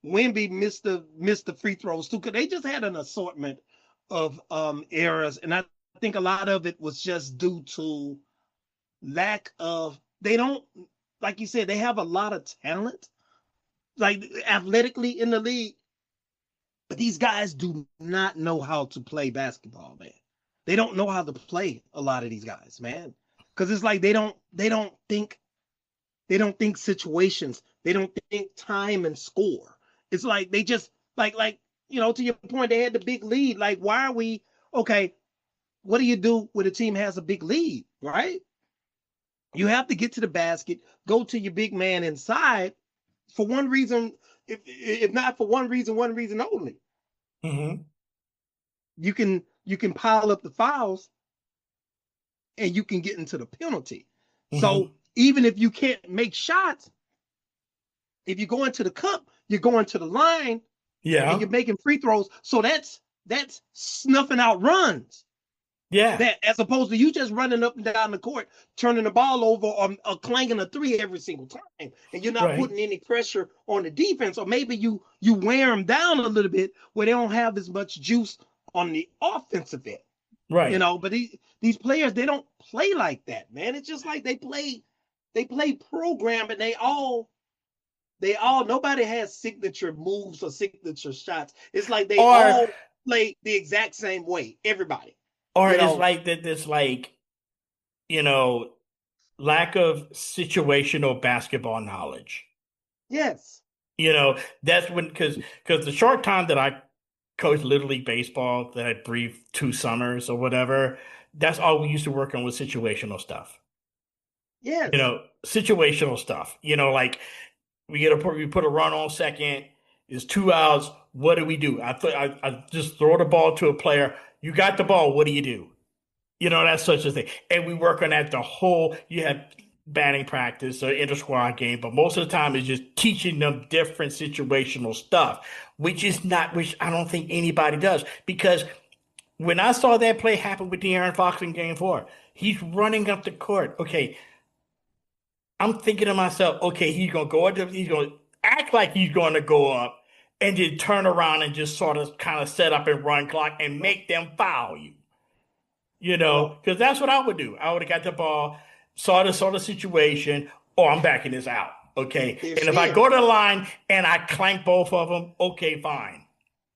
Wemby missed the free throws too, because they just had an assortment of errors, and I think a lot of it was just due to lack of. They don't, like you said, they have a lot of talent, like athletically in the league, but these guys do not know how to play basketball, man. They don't know how to play, a lot of these guys, man, because it's like they don't think situations. They don't think time and score. It's like they just like to your point, they had the big lead. Like, why are we okay? What do you do when a team has a big lead, right? You have to get to the basket, go to your big man inside for one reason, if not for one reason only. Mm-hmm. You can pile up the fouls and you can get into the penalty. Mm-hmm. So even if you can't make shots, if you go into the cup, you're going to the line, and you're making free throws. So that's snuffing out runs. Yeah. That as opposed to you just running up and down the court, turning the ball over or clanging a 3 every single time, and you're not putting any pressure on the defense. Or maybe you wear them down a little bit where they don't have as much juice on the offensive end. Right. But these players, they don't play like that, man. It's just like they play program, and they all nobody has signature moves or signature shots. It's like they all play the exact same way, everybody. Or it's like that. This lack of situational basketball knowledge. Yes. That's when because the short time that I coached Little League baseball, that I briefed 2 summers or whatever, that's all we used to work on was situational stuff. Yes. Situational stuff. Like we put a run on second. It's 2 outs. What do we do? I just throw the ball to a player. You got the ball. What do you do? That's such a thing. And we work on that you have batting practice or inter-squad game, but most of the time it's just teaching them different situational stuff, which I don't think anybody does. Because when I saw that play happen with De'Aaron Fox in game 4, he's running up the court. Okay. I'm thinking to myself, okay, he's going to act like he's going to go up and then turn around and just sort of kind of set up and run clock and make them foul you. Because that's what I would do. I would have got the ball, saw the situation, or I'm backing this out. Okay. They're And if I scared. go to the line and I clank both of them, okay, fine.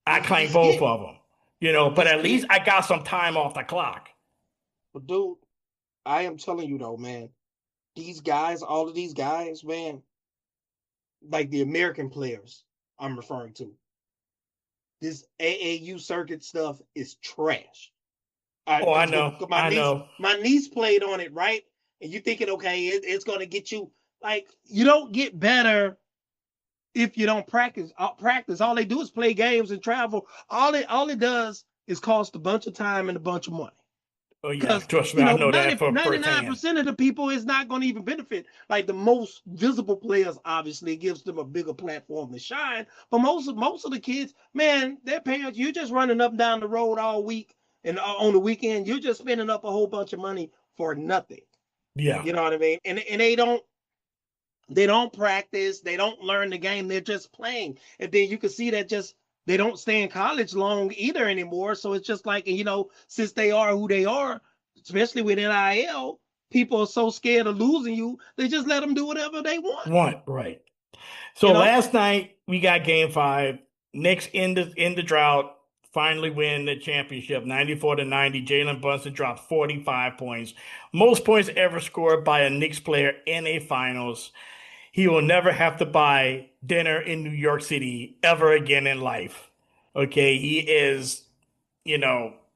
I clank He's both scared. of them, but He's at least scared. I got some time off the clock. But dude, I am telling you though, man, these guys, all of these guys, man, like the American players I'm referring to, this AAU circuit stuff is trash. Oh, I Because know. my I niece, know. my niece played on it, right? And you thinking, okay, it's gonna get you like you don't get better if you don't practice. Practice. All they do is play games and travel. All it does is cost a bunch of time and a bunch of money. Oh, yeah. Because Trust me. I know that 90, for firsthand. 99% of the people is not going to even benefit. Like the most visible players, obviously, gives them a bigger platform to shine. But most of the kids, man, their parents, you're just running up and down the road all week, and on the weekend, you're just spending up a whole bunch of money for nothing. Yeah. You know what I mean? And they don't practice, they don't learn the game, they're just playing. And then you can see that just they don't stay in college long either anymore. So it's just like, since they are who they are, especially with NIL, people are so scared of losing you, they just let them do whatever they want. Right. So last night we got Game 5. Knicks in the drought finally win the championship, 94-90. Jalen Brunson dropped 45 points, most points ever scored by a Knicks player in a finals. He will never have to buy dinner in New York City ever again in life. Okay, he is,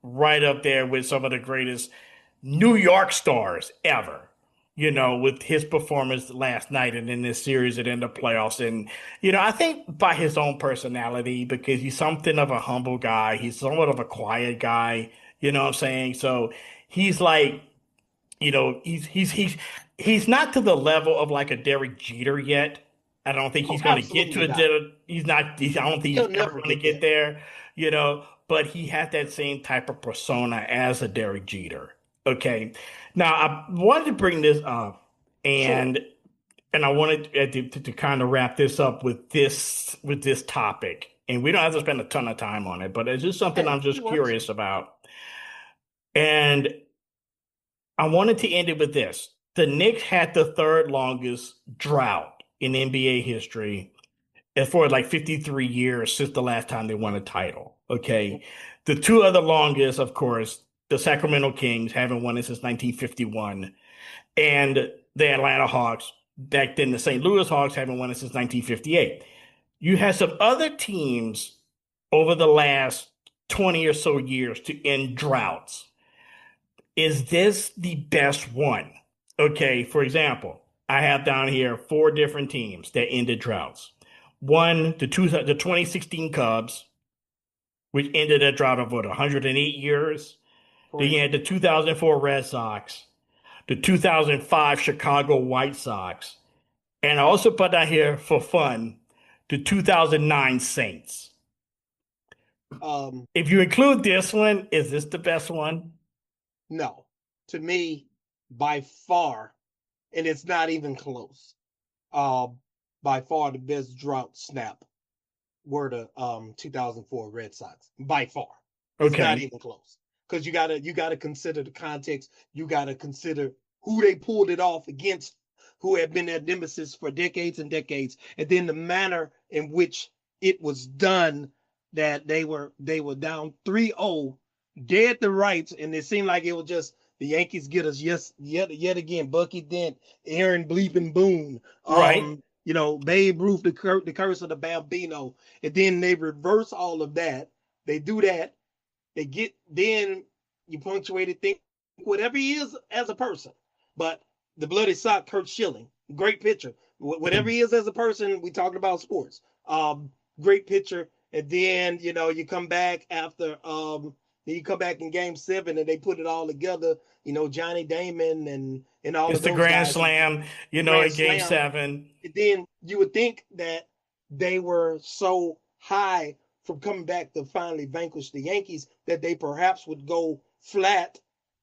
right up there with some of the greatest New York stars ever, with his performance last night and in this series and in the playoffs. And, I think by his own personality, because he's something of a humble guy, he's somewhat of a quiet guy, you know what I'm saying? So he's like, he's not to the level of like a Derek Jeter yet. I don't think he's going to get to Absolutely not. I don't think He'll he's ever never going to get get there, but he had that same type of persona as a Derek Jeter. Okay. Now I wanted to bring this up and Sure. and I wanted to kind of wrap this up with this topic. And we don't have to spend a ton of time on it, but it's just something Hey, I'm it just works. curious about. And I wanted to end it with this. The Knicks had the third longest drought in NBA history and for like 53 years since the last time they won a title. Okay. The two other longest, of course, the Sacramento Kings haven't won it since 1951. And the Atlanta Hawks, back then the St. Louis Hawks, haven't won it since 1958. You had some other teams over the last 20 or so years to end droughts. Is this the best one? Okay, for example, I have down here 4 different teams that ended droughts. One, the 2016 Cubs, which ended a drought of 108 years. Then you Correct. had the 2004 Red Sox, the 2005 Chicago White Sox, and I also put down here for fun the 2009 Saints. If you include this one, is this the best one? No. To me, by far, and it's not even close. By far the best drought snap were the 2004 Red Sox. By far. It's not Okay. even close. Because you gotta consider the context. You gotta consider who they pulled it off against, who had been their nemesis for decades and decades, and then the manner in which it was done, that they were down 3-0, dead to rights, and it seemed like it was just the Yankees get us yet again. Bucky Dent, Aaron Bleeping Boone, Right. Babe Ruth, the curse of the Bambino, and then they reverse all of that. They do that. Then you punctuate it, think whatever he is as a person. But the bloody sock, Kurt Schilling, great pitcher. Whatever he is as a person, we talked about sports. Great pitcher. And then, you come back after then you come back in game 7 and they put it all together, Johnny Damon and all It's of the those Grand guys. Slam, Grand in Game Slam. 7. And then you would think that they were so high from coming back to finally vanquish the Yankees that they perhaps would go flat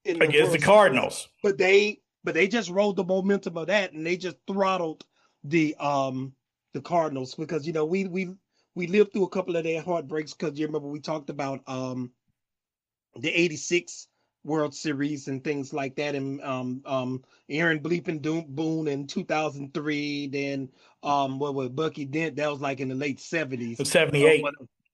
in the Against the World Cardinals. Series. But they just rode the momentum of that, and they just throttled the Cardinals, because we lived through a couple of their heartbreaks, because you remember we talked about the 86 World Series and things like that, and Aaron Boone in 2003. Then what was Bucky Dent? That was like in the late 70s. 78.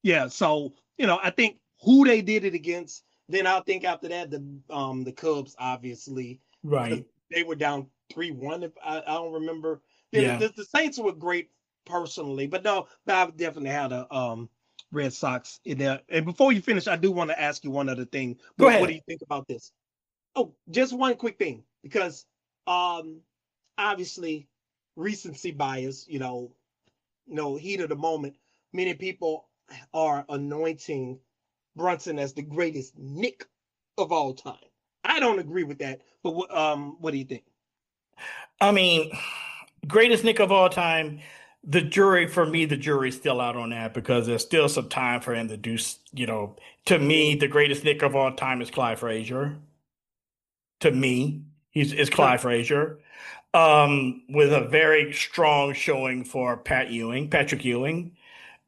Yeah, so I think who they did it against. Then I think after that the Cubs, obviously, Right. they were down 3-1. If I don't remember. Then the Saints were great personally, but no, I definitely had a Red Sox in there. And before you finish, I do want to ask you one other thing. Go ahead. What do you think about this? Oh, just one quick thing, because obviously recency bias, heat of the moment. Many people are anointing Brunson as the greatest Knick of all time. I don't agree with that, but what do you think? I mean, greatest Knick of all time. The jury's still out on that because there's still some time for him to do, to me, the greatest Knick of all time is Clyde Frazier. To me, is Clyde Frazier. With a very strong showing for Patrick Ewing.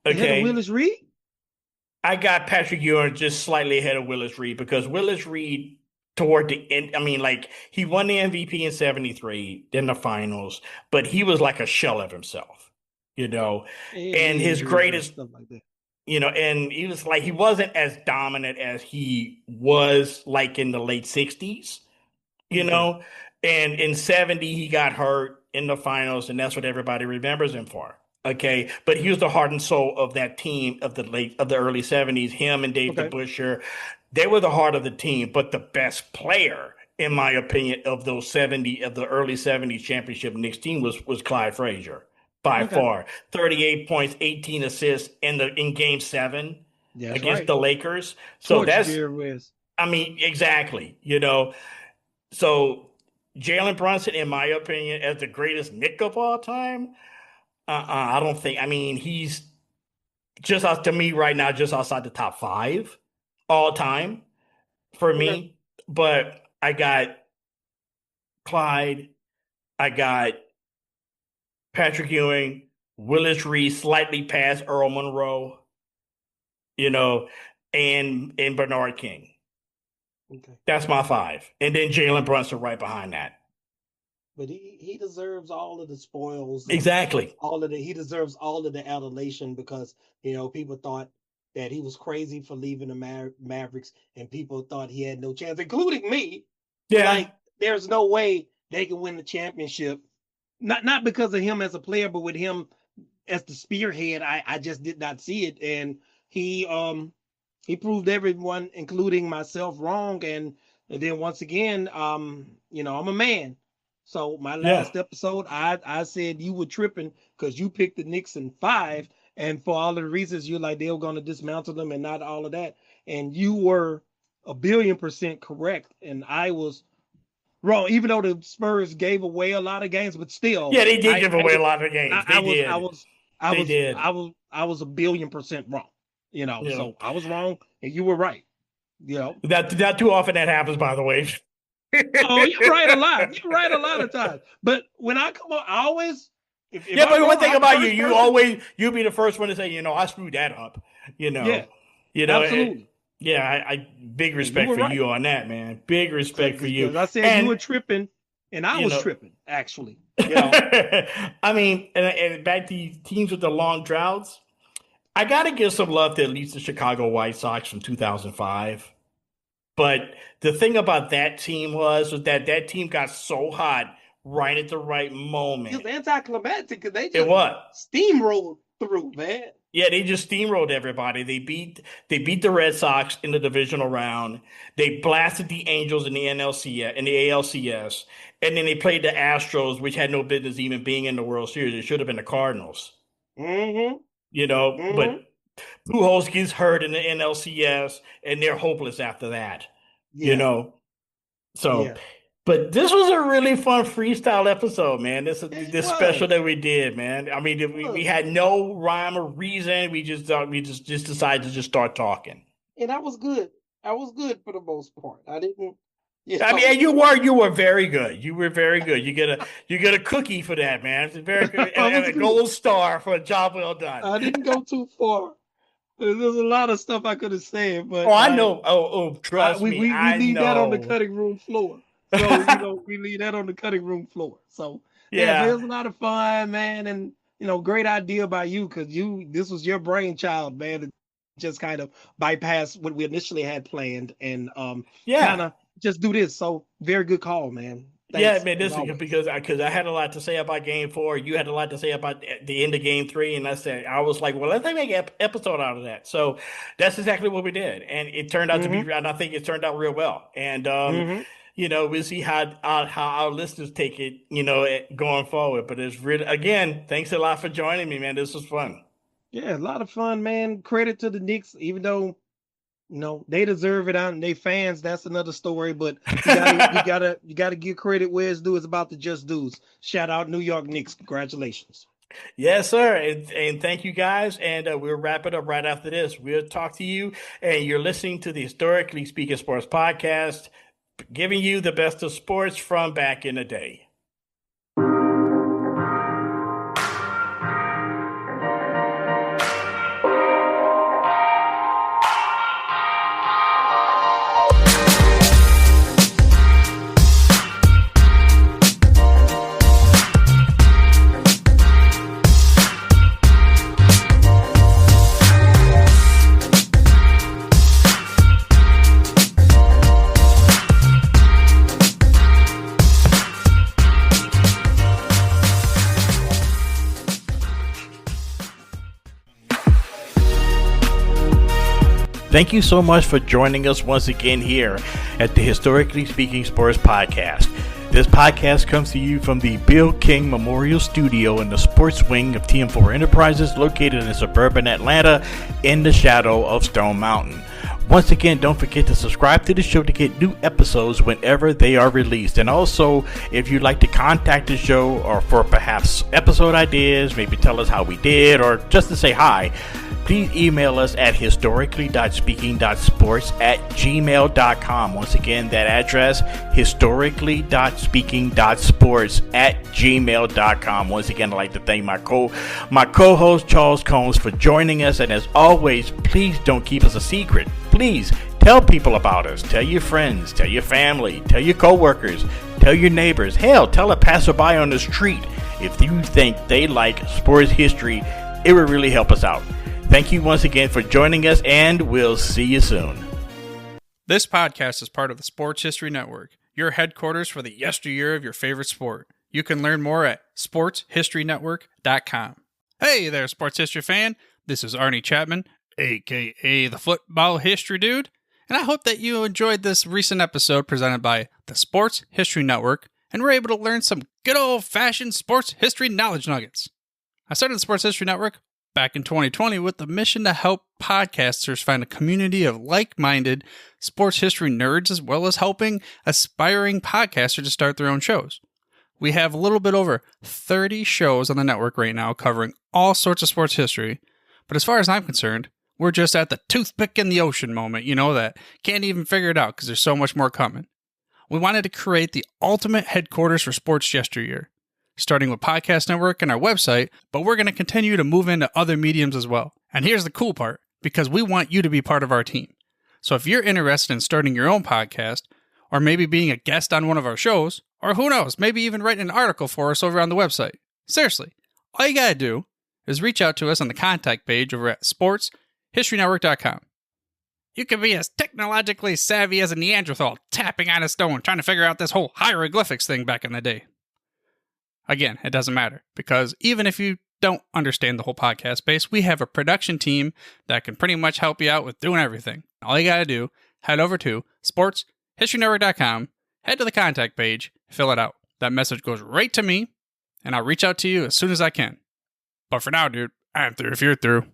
Okay. Willis Reed? I got Patrick Ewing just slightly ahead of Willis Reed because Willis Reed toward the end, he won the MVP in 73 in the finals, but he was like a shell of himself. And his greatest stuff like that. And he was like, he wasn't as dominant as he was like in the late 60s, and in 70 he got hurt in the finals, and that's what everybody remembers him for. Okay, but he was the heart and soul of that team of the early 70s. Him and Dave DeBusschere, they were the heart of the team, but the best player, in my opinion, of the early 70s championship Knicks team was Clyde Frazier. By far, 38 points, 18 assists in Game 7 against the Lakers. So exactly. So Jalen Brunson, in my opinion, as the greatest Knick of all time, I don't think. He's just out to me right now, just outside the top 5 all time for me. But I got Clyde, I got Patrick Ewing, Willis Reed, slightly past Earl Monroe, and Bernard King. Okay. That's my 5. And then Jalen Brunson right behind that. But he deserves all of the spoils. Exactly. He deserves all of the adulation because, people thought that he was crazy for leaving the Mavericks, and people thought he had no chance, including me. Yeah. Like, there's no way they can win the championship. Not because of him as a player, but with him as the spearhead, I just did not see it. And he proved everyone, including myself, wrong. And then once again, I'm a man. So my last episode, I said you were tripping because you picked the Knicks in 5, and for all of the reasons you're like they were going to dismantle them and not all of that. And you were 1,000,000,000% correct, and I was wrong, even though the Spurs gave away a lot of games, but still. Yeah, they did give away a lot of games. I was 1,000,000,000% wrong. So I was wrong and you were right. Not too often that happens, by the way. Oh, you're right a lot. You're right a lot of times. But when I come on, I always. But one thing about you'll be the first one to say, I screwed that up. Yeah. Absolutely. I big respect for you on that, man. Big respect for you. I said you were tripping, and I was tripping, actually. And back to teams with the long droughts, I got to give some love to at least the Chicago White Sox from 2005. But the thing about that team was that team got so hot right at the right moment. It was anticlimactic because they just steamrolled through, man. Yeah, they just steamrolled everybody. They beat the Red Sox in the divisional round. They blasted the Angels in the ALCS, and then they played the Astros, which had no business even being in the World Series. It should have been the Cardinals. Mm-hmm. But Pujols gets hurt in the NLCS, and they're hopeless after that. Yeah. But this was a really fun freestyle episode, man. This special that we did, man. We had no rhyme or reason. We just decided to just start talking. And I was good. I was good for the most part. I didn't. You were very good. You were very good. You get a cookie for that, man. It's very good, and a gold star for a job well done. I didn't go too far. There's a lot of stuff I could have said, but Oh, I know. Trust we, me, we I leave that on the know. cutting room floor. So we leave that on the cutting room floor. So yeah, but it Yeah. was a lot of fun, man, and great idea by you because this was your brainchild, man. To just kind of bypass what we initially had planned and kind Yeah. of just do this. So very good call, man. Yeah, Thanks man, as this is always. because I had a lot to say about Game 4. You had a lot to say about the end of Game 3, and I was like, well, let's make an episode out of that. So that's exactly what we did, and it turned out to be, Mm-hmm. and I think it turned out real well. And Mm-hmm. we'll see how our listeners take it, going forward. But it's really, again, thanks a lot for joining me, man. This was fun. Yeah, a lot of fun, man. Credit to the Knicks, even though they deserve it and they fans, that's another story, but you gotta give credit where it's due. It's about the just dues. Shout out New York Knicks. Congratulations. Yes, sir. And thank you guys. And we'll wrap it up right after this. We'll talk to you. And you're listening to the Historically Speaking Sports Podcast, giving you the best of sports from back in the day. Thank you so much for joining us once again here at the Historically Speaking Sports Podcast. This podcast comes to you from the Bill King Memorial Studio in the sports wing of TM4 Enterprises, located in suburban Atlanta in the shadow of Stone Mountain. Once again, don't forget to subscribe to the show to get new episodes whenever they are released. And also, if you'd like to contact the show or for perhaps episode ideas, maybe tell us how we did, or just to say hi, please email us at historically.speaking.sports@gmail.com. Once again, that address, historically.speaking.sports@gmail.com. Once again, I'd like to thank my co-host Charles Combs for joining us. And as always, please don't keep us a secret. Please tell people about us. Tell your friends, tell your family, tell your coworkers, tell your neighbors. Hell, tell a passerby on the street. If you think they like sports history, it would really help us out. Thank you once again for joining us, and we'll see you soon. This podcast is part of the Sports History Network, your headquarters for the yesteryear of your favorite sport. You can learn more at sportshistorynetwork.com. Hey there, sports history fan. This is Arnie Chapman, a.k.a. the Football History Dude, and I hope that you enjoyed this recent episode presented by the Sports History Network and were able to learn some good old-fashioned sports history knowledge nuggets. I started the Sports History Network back in 2020 with the mission to help podcasters find a community of like-minded sports history nerds, as well as helping aspiring podcasters to start their own shows. We have a little bit over 30 shows on the network right now covering all sorts of sports history, but as far as I'm concerned, we're just at the toothpick in the ocean moment, that can't even figure it out because there's so much more coming. We wanted to create the ultimate headquarters for sports yesteryear, starting with Podcast Network and our website, but we're going to continue to move into other mediums as well. And here's the cool part, because we want you to be part of our team. So if you're interested in starting your own podcast, or maybe being a guest on one of our shows, or who knows, maybe even writing an article for us over on the website. Seriously, all you gotta do is reach out to us on the contact page over at sportshistorynetwork.com. You can be as technologically savvy as a Neanderthal tapping on a stone trying to figure out this whole hieroglyphics thing back in the day. Again, it doesn't matter, because even if you don't understand the whole podcast space, we have a production team that can pretty much help you out with doing everything. All you gotta do, head over to sportshistorynetwork.com, head to the contact page, fill it out. That message goes right to me, and I'll reach out to you as soon as I can. But for now, dude, I'm through if you're through.